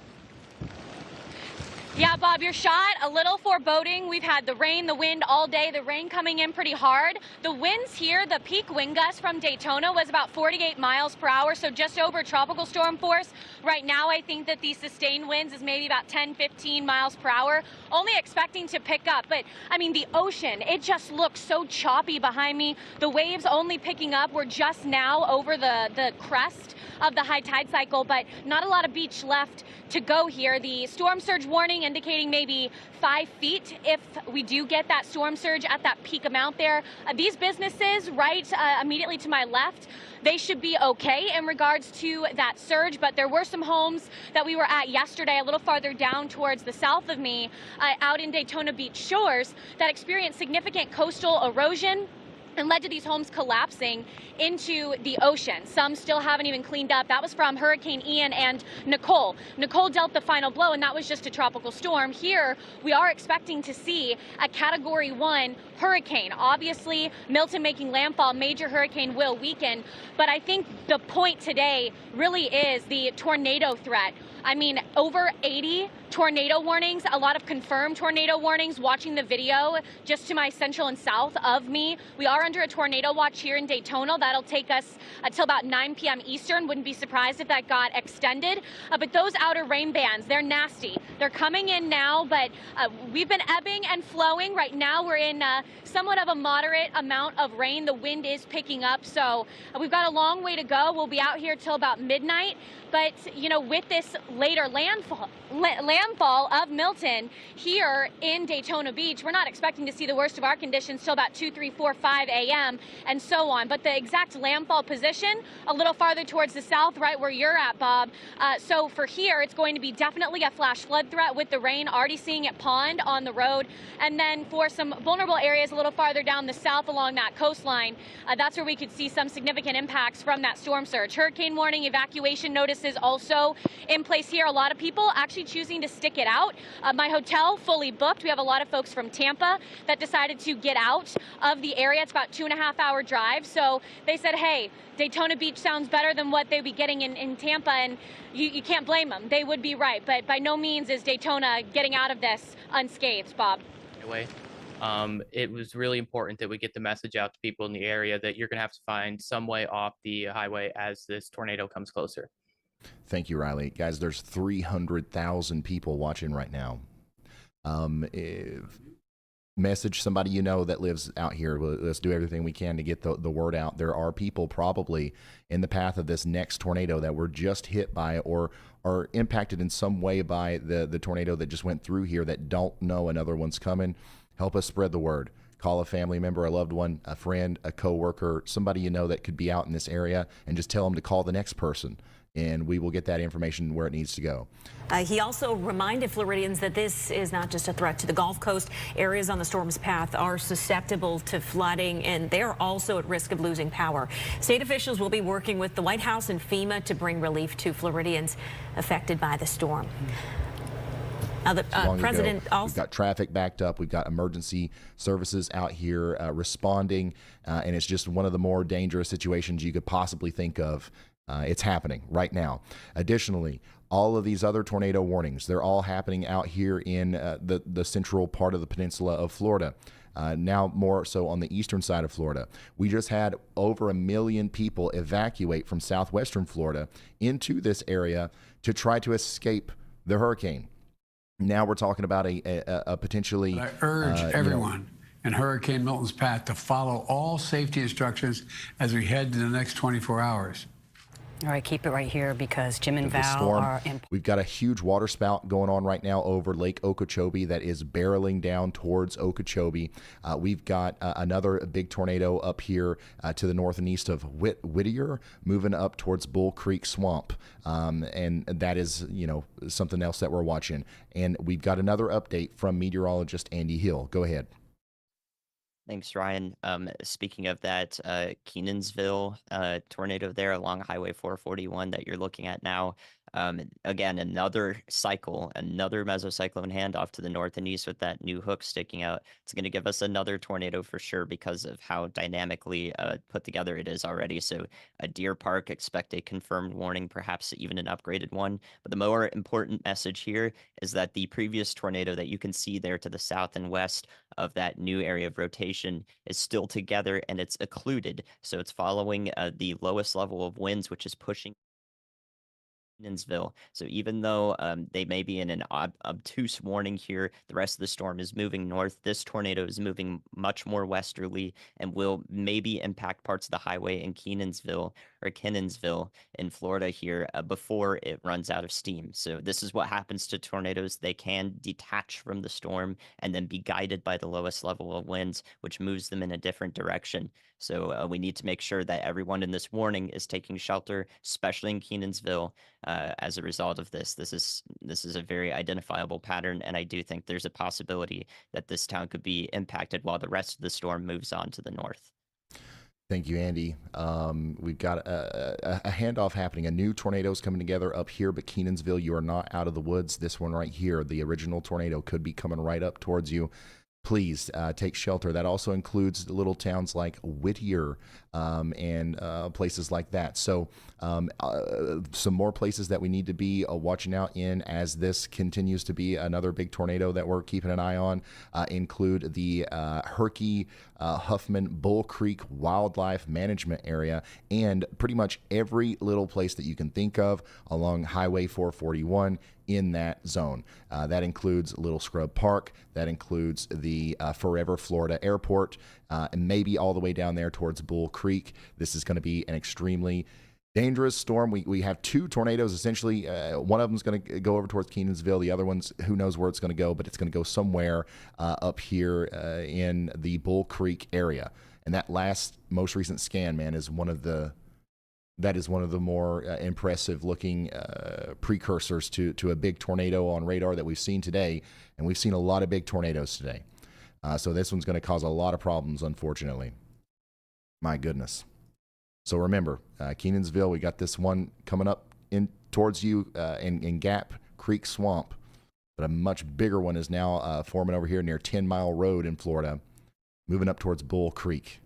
Yeah, Bob, your shot, a little foreboding. We've had the rain, the wind all day, the rain coming in pretty hard. The winds here, the peak wind gust from Daytona was about 48 miles per hour, so just over tropical storm force. Right now, I think that the sustained winds is maybe about 10, 15 miles per hour, only expecting to pick up. But, I mean, the ocean, it just looks so choppy behind me. The waves only picking up. We're just now over the crest of the high tide cycle, but not a lot of beach left to go here. The storm surge warning indicating maybe 5 feet if we do get that storm surge at that peak amount there. These businesses right immediately to my left, they should be okay in regards to that surge, but there were some homes that we were at yesterday a little farther down towards the south of me out in Daytona Beach shores that experienced significant coastal erosion and led to these homes collapsing into the ocean. Some still haven't even cleaned up. That was from Hurricane Ian and Nicole. Nicole dealt the final blow, and that was just a tropical storm. Here, we are expecting to see a Category 1 hurricane. Obviously, Milton making landfall, major hurricane will weaken, but I think the point today really is the tornado threat. I mean, over 80 tornado warnings, a lot of confirmed tornado warnings. Watching the video just to my central and south of me, we are under a tornado watch here in Daytona. That'll take us until about 9 p.m. Eastern. Wouldn't be surprised if that got extended. But those outer rain bands, they're nasty. They're coming in now, but we've been ebbing and flowing. Right now, we're in somewhat of a moderate amount of rain. The wind is picking up, so we've got a long way to go. We'll be out here till about midnight. But, you know, with this later landfall of Milton here in Daytona Beach, we're not expecting to see the worst of our conditions till about 2, 3, 4, 5 a.m. and so on. But the exact landfall position, a little farther towards the south, right where you're at, Bob. So for here, it's going to be definitely a flash flood threat with the rain, already seeing it pond on the road. And then for some vulnerable areas a little farther down the south along that coastline, that's where we could see some significant impacts from that storm surge. Hurricane warning, evacuation notices also in place here. A lot of people actually choosing to stick it out. My hotel fully booked. We have a lot of folks from Tampa that decided to get out of the area. It's about 2.5 hour drive. So they said, hey, Daytona Beach sounds better than what they'd be getting in Tampa, and you can't blame them. They would be right, but by no means is Daytona getting out of this unscathed, Bob. Anyway, it was really important that we get the message out to people in the area that you're going to have to find some way off the highway as this tornado comes closer. Thank you, Riley. Guys, there's 300,000 people watching right now. Message somebody you know that lives out here. Let's do everything we can to get the word out. There are people probably in the path of this next tornado that were just hit by or are impacted in some way by the tornado that just went through here that don't know another one's coming. Help us spread the word. Call a family member, a loved one, a friend, a coworker, somebody you know that could be out in this area, and just tell them to call the next person, and we will get that information where it needs to go. He also reminded Floridians that this is not just a threat to the Gulf Coast. Areas on the storm's path are susceptible to flooding, and they're also at risk of losing power. State officials will be working with the White House and FEMA to bring relief to Floridians affected by the storm. Now, the president also... We've got traffic backed up. We've got emergency services out here responding, and it's just one of the more dangerous situations you could possibly think of. It's happening right now. Additionally, all of these other tornado warnings, they're all happening out here in the central part of the peninsula of Florida. Now more so on the eastern side of Florida. We just had over 1 million people evacuate from southwestern Florida into this area to try to escape the hurricane. Now we're talking about a potentially... I urge everyone in Hurricane Milton's path to follow all safety instructions as we head to the next 24 hours. All right, keep it right here because Jim and Val are in. We've got a huge water spout going on right now over Lake Okeechobee that is barreling down towards Okeechobee. We've got another big tornado up here to the north and east of Whittier, moving up towards Bull Creek Swamp. And that is, something else that we're watching. And we've got another update from meteorologist Andy Hill. Go ahead. Thanks, Ryan. Speaking of that, Kenansville tornado there along Highway 441 that you're looking at now, Again, another cycle, another mesocyclone handoff to the north and east with that new hook sticking out. It's going to give us another tornado for sure because of how dynamically put together it is already. So a Deer Park, expect a confirmed warning, perhaps even an upgraded one. But the more important message here is that the previous tornado that you can see there to the south and west of that new area of rotation is still together and it's occluded. So it's following the lowest level of winds, which is pushing Evansville. So even though they may be in an obtuse warning here, the rest of the storm is moving north. This tornado is moving much more westerly and will maybe impact parts of the highway in Kenansville in Florida here before it runs out of steam. So this is what happens to tornadoes. They can detach from the storm and then be guided by the lowest level of winds, which moves them in a different direction. So we need to make sure that everyone in this warning is taking shelter, especially in Kenansville, as a result of this. This is a very identifiable pattern, and I do think there's a possibility that this town could be impacted while the rest of the storm moves on to the north. Thank you, Andy. We've got a handoff happening. A new tornado is coming together up here, but Kenansville, you are not out of the woods. This one right here, the original tornado, could be coming right up towards you. Please take shelter. That also includes little towns like Whittier and places like that. So some more places that we need to be watching out in as this continues to be another big tornado that we're keeping an eye on include the Herky, Huffman, Bull Creek Wildlife Management Area, and pretty much every little place that you can think of along Highway 441 in that zone. That includes Little Scrub Park, that includes the Forever Florida Airport, and maybe all the way down there towards Bull Creek. This is going to be an extremely dangerous storm. We have two tornadoes essentially. One of them is going to go over towards Kenansville. The other one's, who knows where it's going to go, but it's going to go somewhere up here in the Bull Creek area. And that most recent scan, man, is one of the more impressive looking precursors to a big tornado on radar that we've seen today. And we've seen a lot of big tornadoes today. So this one's going to cause a lot of problems, unfortunately. My goodness. So remember, Kenansville, we got this one coming up in towards you in Gap Creek Swamp. But a much bigger one is now forming over here near 10 Mile Road in Florida, moving up towards Bull Creek.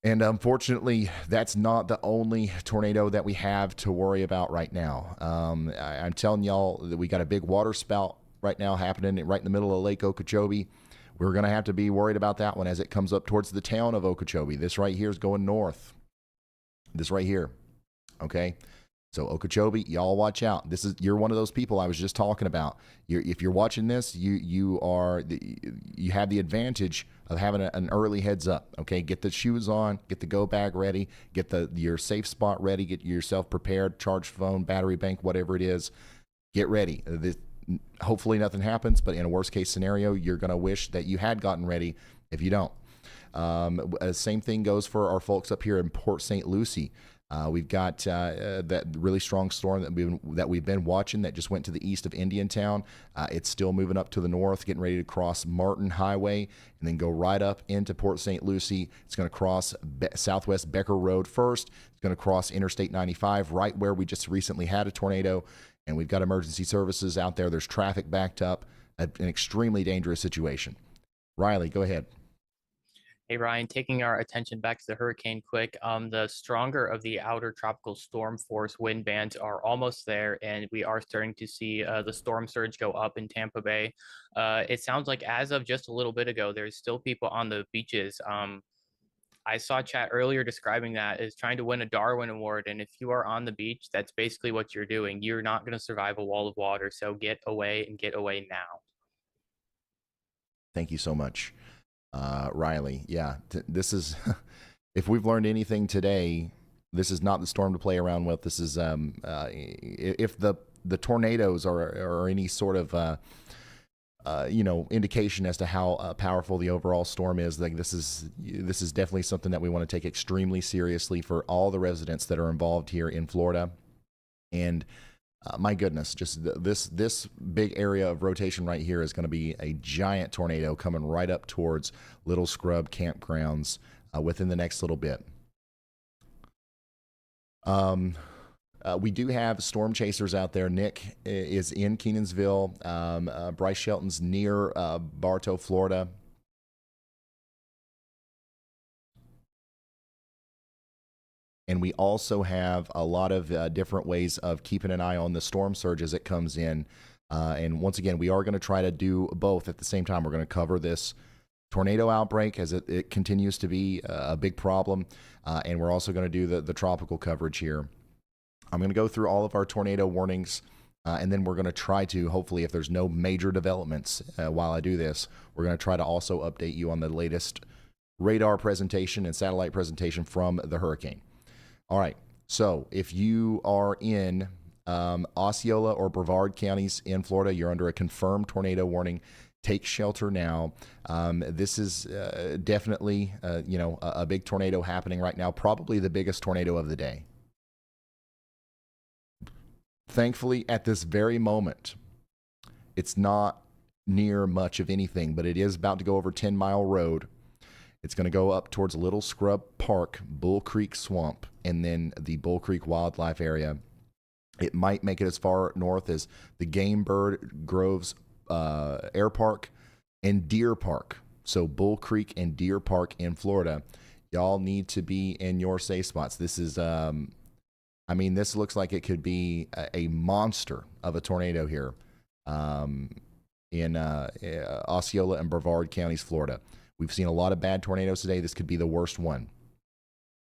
And unfortunately, that's not the only tornado that we have to worry about right now. I'm telling y'all that we got a big water spout right now happening right in the middle of Lake Okeechobee. We're going to have to be worried about that one as it comes up towards the town of Okeechobee. This right here is going north. This right here. Okay? So Okeechobee, y'all watch out. You're one of those people I was just talking about. If you're watching this, you have the advantage of having an early heads up. Okay, get the shoes on, get the go bag ready, get your safe spot ready, get yourself prepared, charged phone, battery bank, whatever it is. Get ready. Hopefully nothing happens, but in a worst case scenario, you're gonna wish that you had gotten ready if you don't. Same thing goes for our folks up here in Port St. Lucie. We've got that really strong storm that we've been watching that just went to the east of Indiantown. It's still moving up to the north, getting ready to cross Martin Highway and then go right up into Port St. Lucie. It's going to cross Southwest Becker Road first. It's going to cross Interstate 95 right where we just recently had a tornado. And we've got emergency services out there. There's traffic backed up. An extremely dangerous situation. Riley, go ahead. Hey, Ryan, taking our attention back to the hurricane quick, the stronger of the outer tropical storm force wind bands are almost there, and we are starting to see the storm surge go up in Tampa Bay. It sounds like as of just a little bit ago, there's still people on the beaches. I saw chat earlier describing that as trying to win a Darwin Award, and if you are on the beach, that's basically what you're doing. You're not going to survive a wall of water, so get away and get away now. Thank you so much. Riley, yeah, this is, if we've learned anything today, this is not the storm to play around with. This is, if the tornadoes are any sort of, indication as to how powerful the overall storm is, like this is definitely something that we want to take extremely seriously for all the residents that are involved here in Florida. And my goodness, just this big area of rotation right here is going to be a giant tornado coming right up towards Little Scrub campgrounds within the next little bit. We do have storm chasers out there. Nick is in Kenansville. Bryce Shelton's near Bartow, Florida. And we also have a lot of different ways of keeping an eye on the storm surge as it comes in. And once again, we are going to try to do both at the same time. We're going to cover this tornado outbreak as it continues to be a big problem. And we're also going to do the tropical coverage here. I'm going to go through all of our tornado warnings, and then we're going to try to, hopefully, if there's no major developments while I do this, we're going to try to also update you on the latest radar presentation and satellite presentation from the hurricane. All right, so if you are in Osceola or Brevard counties in Florida, you're under a confirmed tornado warning. Take shelter now. This is definitely, a big tornado happening right now, probably the biggest tornado of the day. Thankfully, at this very moment, it's not near much of anything, but it is about to go over 10 Mile Road. It's going to go up towards Little Scrub Park, Bull Creek Swamp, and then the Bull Creek Wildlife Area. It might make it as far north as the Game Bird Groves Air Park and Deer Park. So Bull Creek and Deer Park in Florida. Y'all need to be in your safe spots. This is... this looks like it could be a monster of a tornado here in Osceola and Brevard counties, Florida. We've seen a lot of bad tornadoes today. This could be the worst one.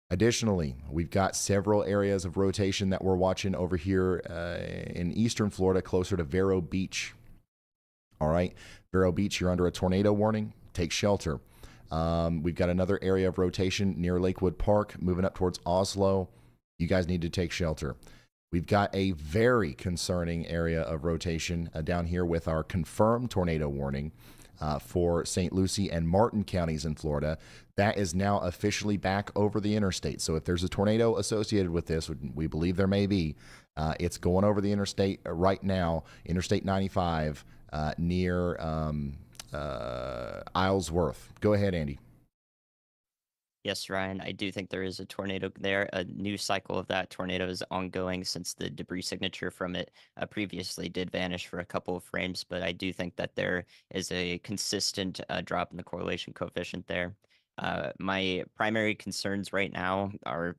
Additionally, we've got several areas of rotation that we're watching over here in eastern Florida, closer to Vero Beach. All right, Vero Beach, you're under a tornado warning. Take shelter. We've got another area of rotation near Lakewood Park, moving up towards Oslo. You guys need to take shelter. We've got a very concerning area of rotation down here with our confirmed tornado warning for St. Lucie and Martin counties in Florida. That is now officially back over the interstate. So if there's a tornado associated with this, we believe there may be, it's going over the interstate right now, Interstate 95 near Islesworth. Go ahead, Andy. Yes, Ryan, I do think there is a tornado there. A new cycle of that tornado is ongoing since the debris signature from it previously did vanish for a couple of frames, but I do think that there is a consistent drop in the correlation coefficient there. My primary concerns right now are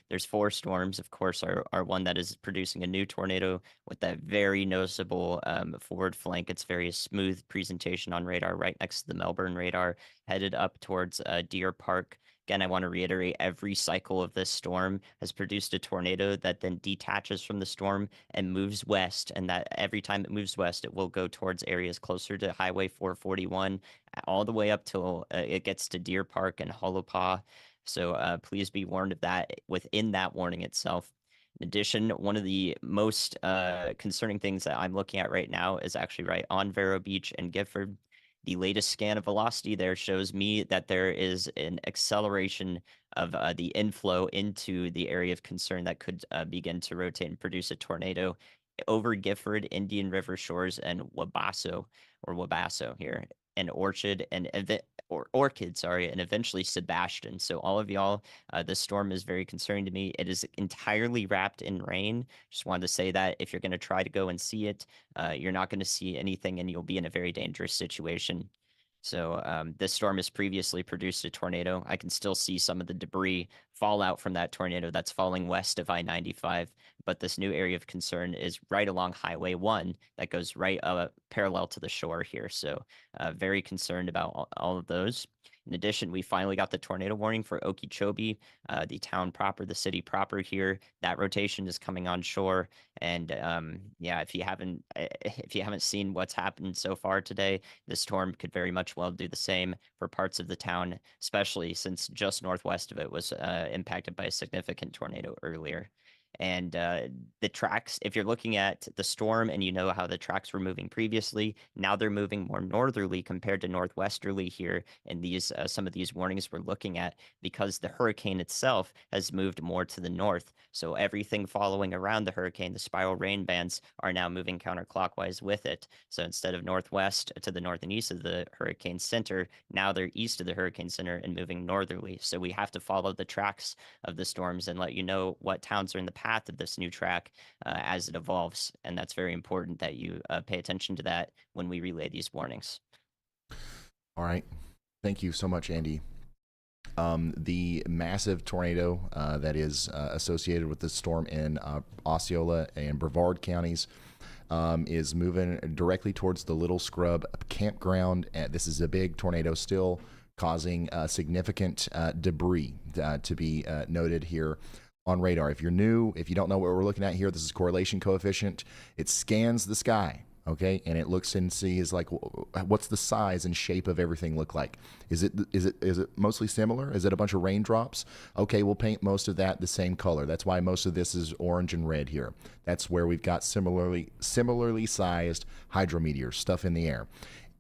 there's 4 storms, of course, are one that is producing a new tornado with that very noticeable forward flank. It's very smooth presentation on radar right next to the Melbourne radar, headed up towards Deer Park. Again, I want to reiterate, every cycle of this storm has produced a tornado that then detaches from the storm and moves west, and that every time it moves west, it will go towards areas closer to Highway 441, all the way up till it gets to Deer Park and Hollow Paw. So please be warned of that within that warning itself. In addition, one of the most concerning things that I'm looking at right now is actually right on Vero Beach and Gifford. The latest scan of velocity there shows me that there is an acceleration of the inflow into the area of concern that could begin to rotate and produce a tornado over Gifford, Indian River Shores, and Wabasso here, and Orchid and Orchid, and eventually Sebastian. So all of y'all, this storm is very concerning to me. It is entirely wrapped in rain. Just wanted to say that if you're going to try to go and see it, you're not going to see anything, and you'll be in a very dangerous situation. So this storm has previously produced a tornado. I can still see some of the debris fall out from that tornado that's falling west of I-95. But this new area of concern is right along Highway 1 that goes right parallel to the shore here. So very concerned about all of those. In addition, we finally got the tornado warning for Okeechobee, the town proper, the city proper here. That rotation is coming on shore, and if you haven't seen what's happened so far today, the storm could very much well do the same for parts of the town, especially since just northwest of it was impacted by a significant tornado earlier. And the tracks, if you're looking at the storm and you know how the tracks were moving previously, now they're moving more northerly compared to northwesterly here in these some of these warnings we're looking at, because the hurricane itself has moved more to the north. So everything following around the hurricane, the spiral rain bands, are now moving counterclockwise with it. So instead of northwest to the north and east of the hurricane center, now they're east of the hurricane center and moving northerly. So we have to follow the tracks of the storms and let you know what towns are in the path path of this new track as it evolves, and that's very important that you pay attention to that when we relay these warnings. All right. Thank you so much, Andy. The massive tornado that is associated with this storm in Osceola and Brevard counties is moving directly towards the Little Scrub campground. This is a big tornado still, causing significant debris to be noted here on radar. If you're new, if you don't know what we're looking at here, this is correlation coefficient. It scans the sky. Okay, and it looks and sees like what's the size and shape of everything look like. Is it mostly similar? Is it a bunch of raindrops? Okay, we'll paint most of that the same color. That's why most of this is orange and red here. That's where we've got similarly sized hydrometeors, stuff in the air.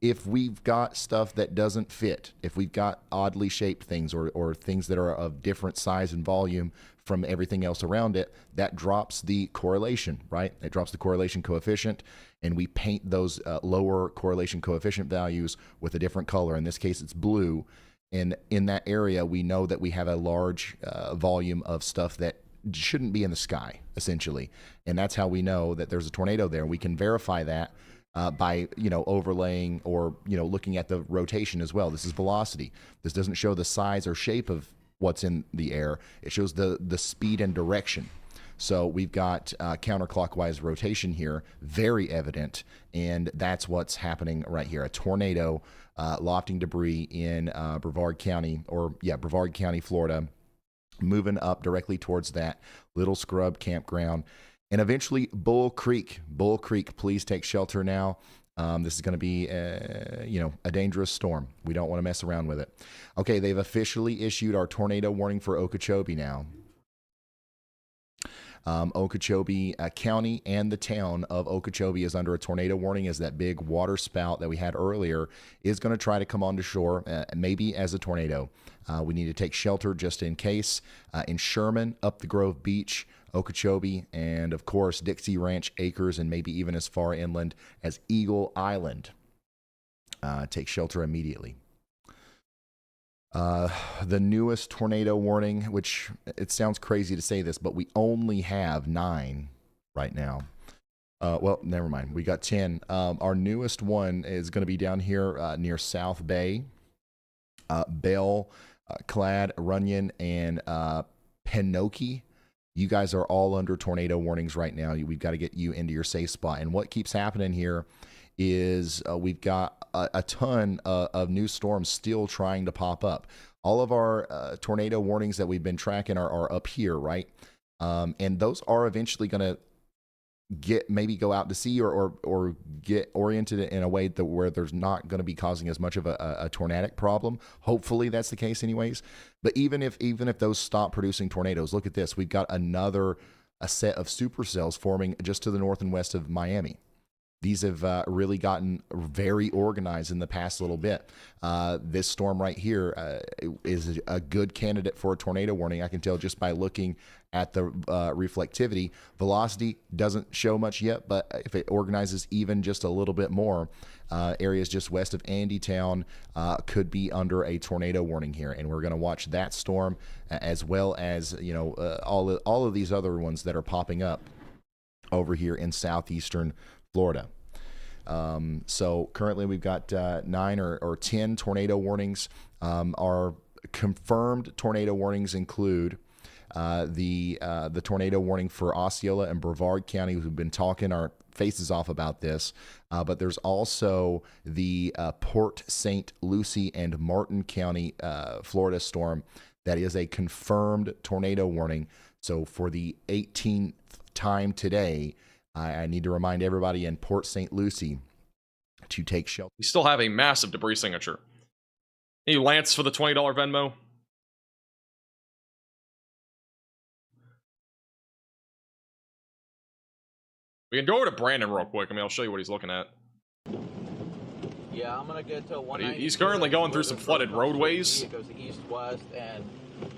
If we've got stuff that doesn't fit, if we've got oddly shaped things or things that are of different size and volume from everything else around it, that drops the correlation, right? It drops the correlation coefficient, and we paint those lower correlation coefficient values with a different color. In this case, it's blue. And in that area, we know that we have a large volume of stuff that shouldn't be in the sky, essentially. And that's how we know that there's a tornado there. We can verify that by overlaying or looking at the rotation as well. This is velocity. This doesn't show the size or shape of what's in the air. It shows the speed and direction. So we've got counterclockwise rotation here, very evident, and that's what's happening right here. A tornado lofting debris in Brevard County, Brevard County, Florida, moving up directly towards that Little Scrub campground. And eventually, Bull Creek. Bull Creek, please take shelter now. This is going to be, a dangerous storm. We don't want to mess around with it. Okay, they've officially issued our tornado warning for Okeechobee now. Okeechobee County and the town of Okeechobee is under a tornado warning as that big water spout that we had earlier is going to try to come onto shore, maybe as a tornado. We need to take shelter just in case. In Sherman, up the Grove Beach, Okeechobee, and of course Dixie Ranch Acres, and maybe even as far inland as Eagle Island. Take shelter immediately. The newest tornado warning, which it sounds crazy to say this, but we only have 9 right now. Well, never mind. We got 10. Our newest one is going to be down here near South Bay, Bell, Clad, Runyon, and Penoki. You guys are all under tornado warnings right now. We've got to get you into your safe spot. And what keeps happening here is we've got a ton of new storms still trying to pop up. All of our tornado warnings that we've been tracking are up here, right? And those are eventually going to maybe go out to sea or get oriented in a way that where there's not going to be causing as much of a tornadic problem. Hopefully that's the case anyways. But even if those stop producing tornadoes, look at this. We've got a set of supercells forming just to the north and west of Miami. These have really gotten very organized in the past little bit. This storm right here is a good candidate for a tornado warning. I can tell just by looking at the reflectivity. Velocity doesn't show much yet, but if it organizes even just a little bit more, areas just west of Andytown could be under a tornado warning here. And we're going to watch that storm as well as all of these other ones that are popping up over here in southeastern Florida. So currently we've got 9 or 10 tornado warnings. Our confirmed tornado warnings include the tornado warning for Osceola and Brevard County. We've been talking our faces off about this, but there's also the Port St. Lucie and Martin County, Florida storm that is a confirmed tornado warning. So for the 18th time today, I need to remind everybody in Port St. Lucie to take shelter. We still have a massive debris signature. Hey, Lance, for the $20 Venmo. We can go over to Brandon real quick. I mean, I'll show you what he's looking at. Yeah, I'm gonna get to 190. He's currently going through some flooded roadways. It goes east-west, and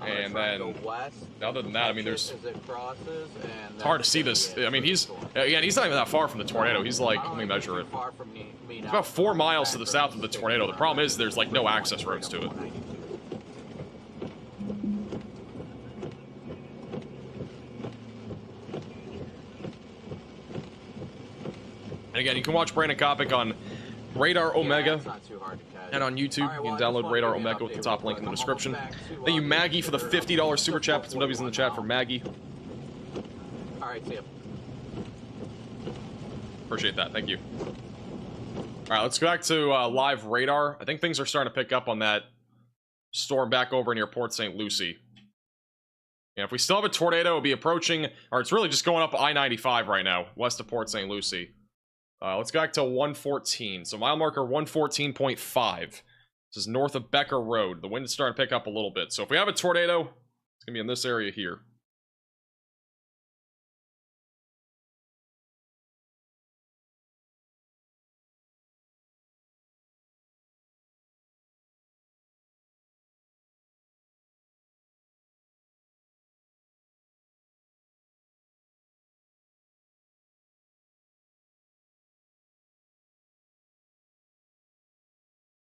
then west. Other than that, I mean, there's. As it crosses, and it's hard to see this. I mean, he's not even that far from the tornado. He's like, let me measure it. It's about 4 miles to the south of the tornado. The problem is there's like no access roads to it. And again, you can watch Brandon Kopic on Radar Omega and on YouTube. You can download Radar Omega with the top link in the description. Thank you, Maggie, for the $50 super chat. Put some W's in the chat for Maggie. All right, see ya. Appreciate that. Thank you. All right, let's go back to live radar. I think things are starting to pick up on that storm back over near Port St. Lucie. Yeah, if we still have a tornado, it'll be approaching, or it's really just going up I-95 right now, west of Port St. Lucie. Let's go back to 114. So mile marker 114.5. This is north of Becker Road. The wind is starting to pick up a little bit. So if we have a tornado, it's going to be in this area here.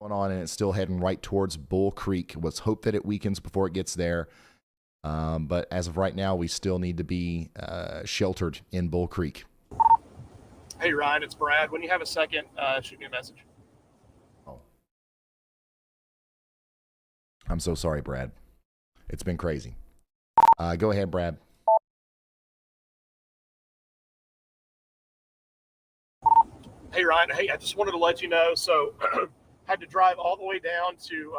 Going on, and it's still heading right towards Bull Creek. Let's hope that it weakens before it gets there. But as of right now, we still need to be sheltered in Bull Creek. Hey, Ryan, it's Brad. When you have a second, shoot me a message. Oh. I'm so sorry, Brad. It's been crazy. Go ahead, Brad. Hey, Ryan. Hey, I just wanted to let you know. So, had to drive all the way down to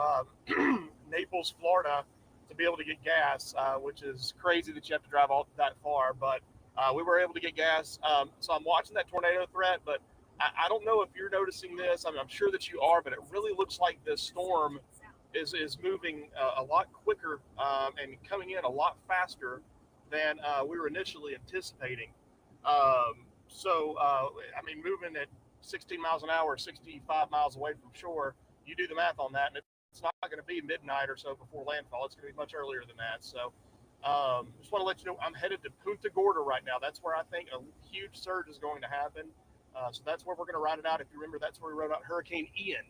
Naples, Florida, to be able to get gas, which is crazy that you have to drive all that far. But we were able to get gas. So I'm watching that tornado threat, but I don't know if you're noticing this. I'm sure that you are, but it really looks like this storm is moving a lot quicker and coming in a lot faster than we were initially anticipating. I mean, moving at 16 miles an hour, 65 miles away from shore, you do the math on that, and it's not going to be midnight or so before landfall. It's going to be much earlier than that. So just want to let you know I'm headed to Punta Gorda right now. That's where I think a huge surge is going to happen. So that's where we're going to ride it out. If you remember, that's where we rode out Hurricane Ian,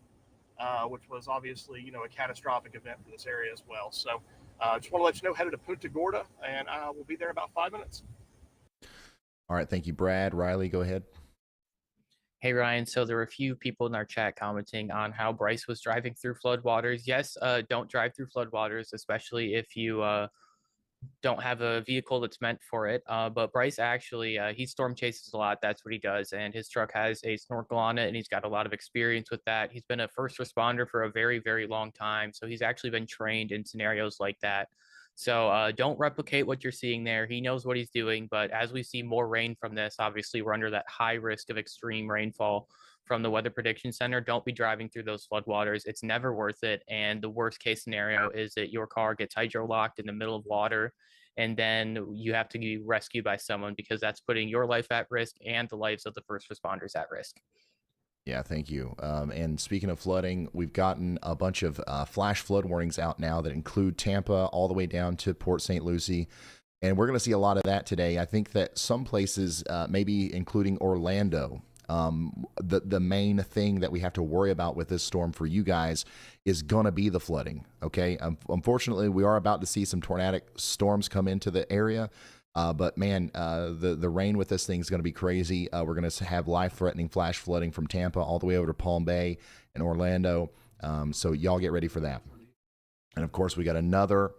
which was obviously, a catastrophic event for this area as well. So just want to let you know, headed to Punta Gorda, and I will be there in about 5 minutes. All right, thank you, Brad. Riley, go ahead. Hey, Ryan. So there were a few people in our chat commenting on how Bryce was driving through floodwaters. Yes, don't drive through floodwaters, especially if you don't have a vehicle that's meant for it. But Bryce actually, he storm chases a lot. That's what he does. And his truck has a snorkel on it, and he's got a lot of experience with that. He's been a first responder for a very, very long time. So he's actually been trained in scenarios like that. So don't replicate what you're seeing there. He knows what he's doing, but as we see more rain from this, obviously we're under that high risk of extreme rainfall from the Weather Prediction Center. Don't be driving through those floodwaters. It's never worth it. And the worst case scenario is that your car gets hydrolocked in the middle of water, and then you have to be rescued by someone, because that's putting your life at risk and the lives of the first responders at risk. Yeah, thank you. And speaking of flooding, we've gotten a bunch of flash flood warnings out now that include Tampa all the way down to Port St. Lucie. And we're going to see a lot of that today. I think that some places, maybe including Orlando, the main thing that we have to worry about with this storm for you guys is going to be the flooding. Okay. Unfortunately, we are about to see some tornadic storms come into the area. But man, the rain with this thing is going to be crazy. We're going to have life-threatening flash flooding from Tampa all the way over to Palm Bay and Orlando. So y'all get ready for that. And of course, we got another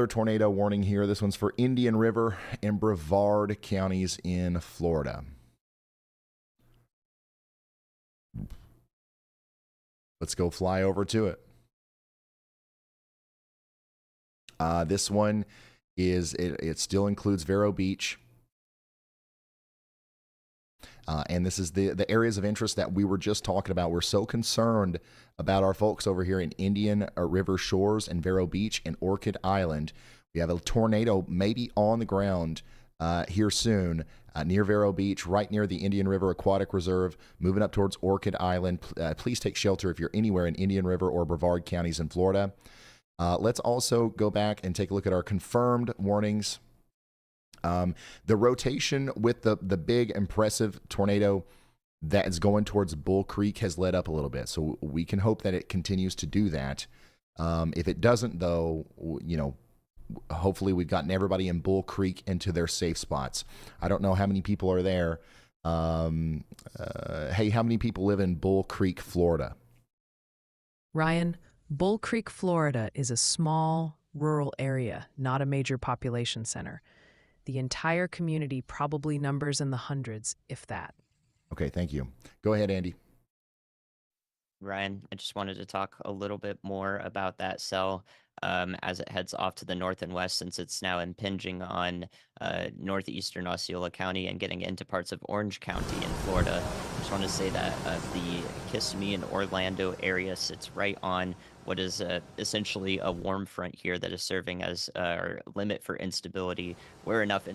tornado warning here. This one's for Indian River and Brevard counties in Florida. Let's go fly over to it. This one it still includes Vero Beach. And this is the areas of interest that we were just talking about. We're so concerned about our folks over here in Indian River Shores and Vero Beach and Orchid Island. We have a tornado maybe on the ground here soon near Vero Beach, right near the Indian River Aquatic Reserve, moving up towards Orchid Island. Please take shelter if you're anywhere in Indian River or Brevard counties in Florida. Let's also go back and take a look at our confirmed warnings. The rotation with the big, impressive tornado that is going towards Bull Creek has let up a little bit. So we can hope that it continues to do that. If it doesn't, though, hopefully we've gotten everybody in Bull Creek into their safe spots. I don't know how many people are there, Hey, how many people live in Bull Creek, Florida? Ryan, Bull Creek, Florida is a small, rural area, not a major population center. The entire community probably numbers in the hundreds, if that. Okay, thank you. Go ahead, Andy. Ryan, I just wanted to talk a little bit more about that cell as it heads off to the north and west, since it's now impinging on northeastern Osceola County and getting into parts of Orange County in Florida. I just want to say that the Kissimmee and Orlando area sits right on what is essentially a warm front here that is serving as our limit for instability, where enough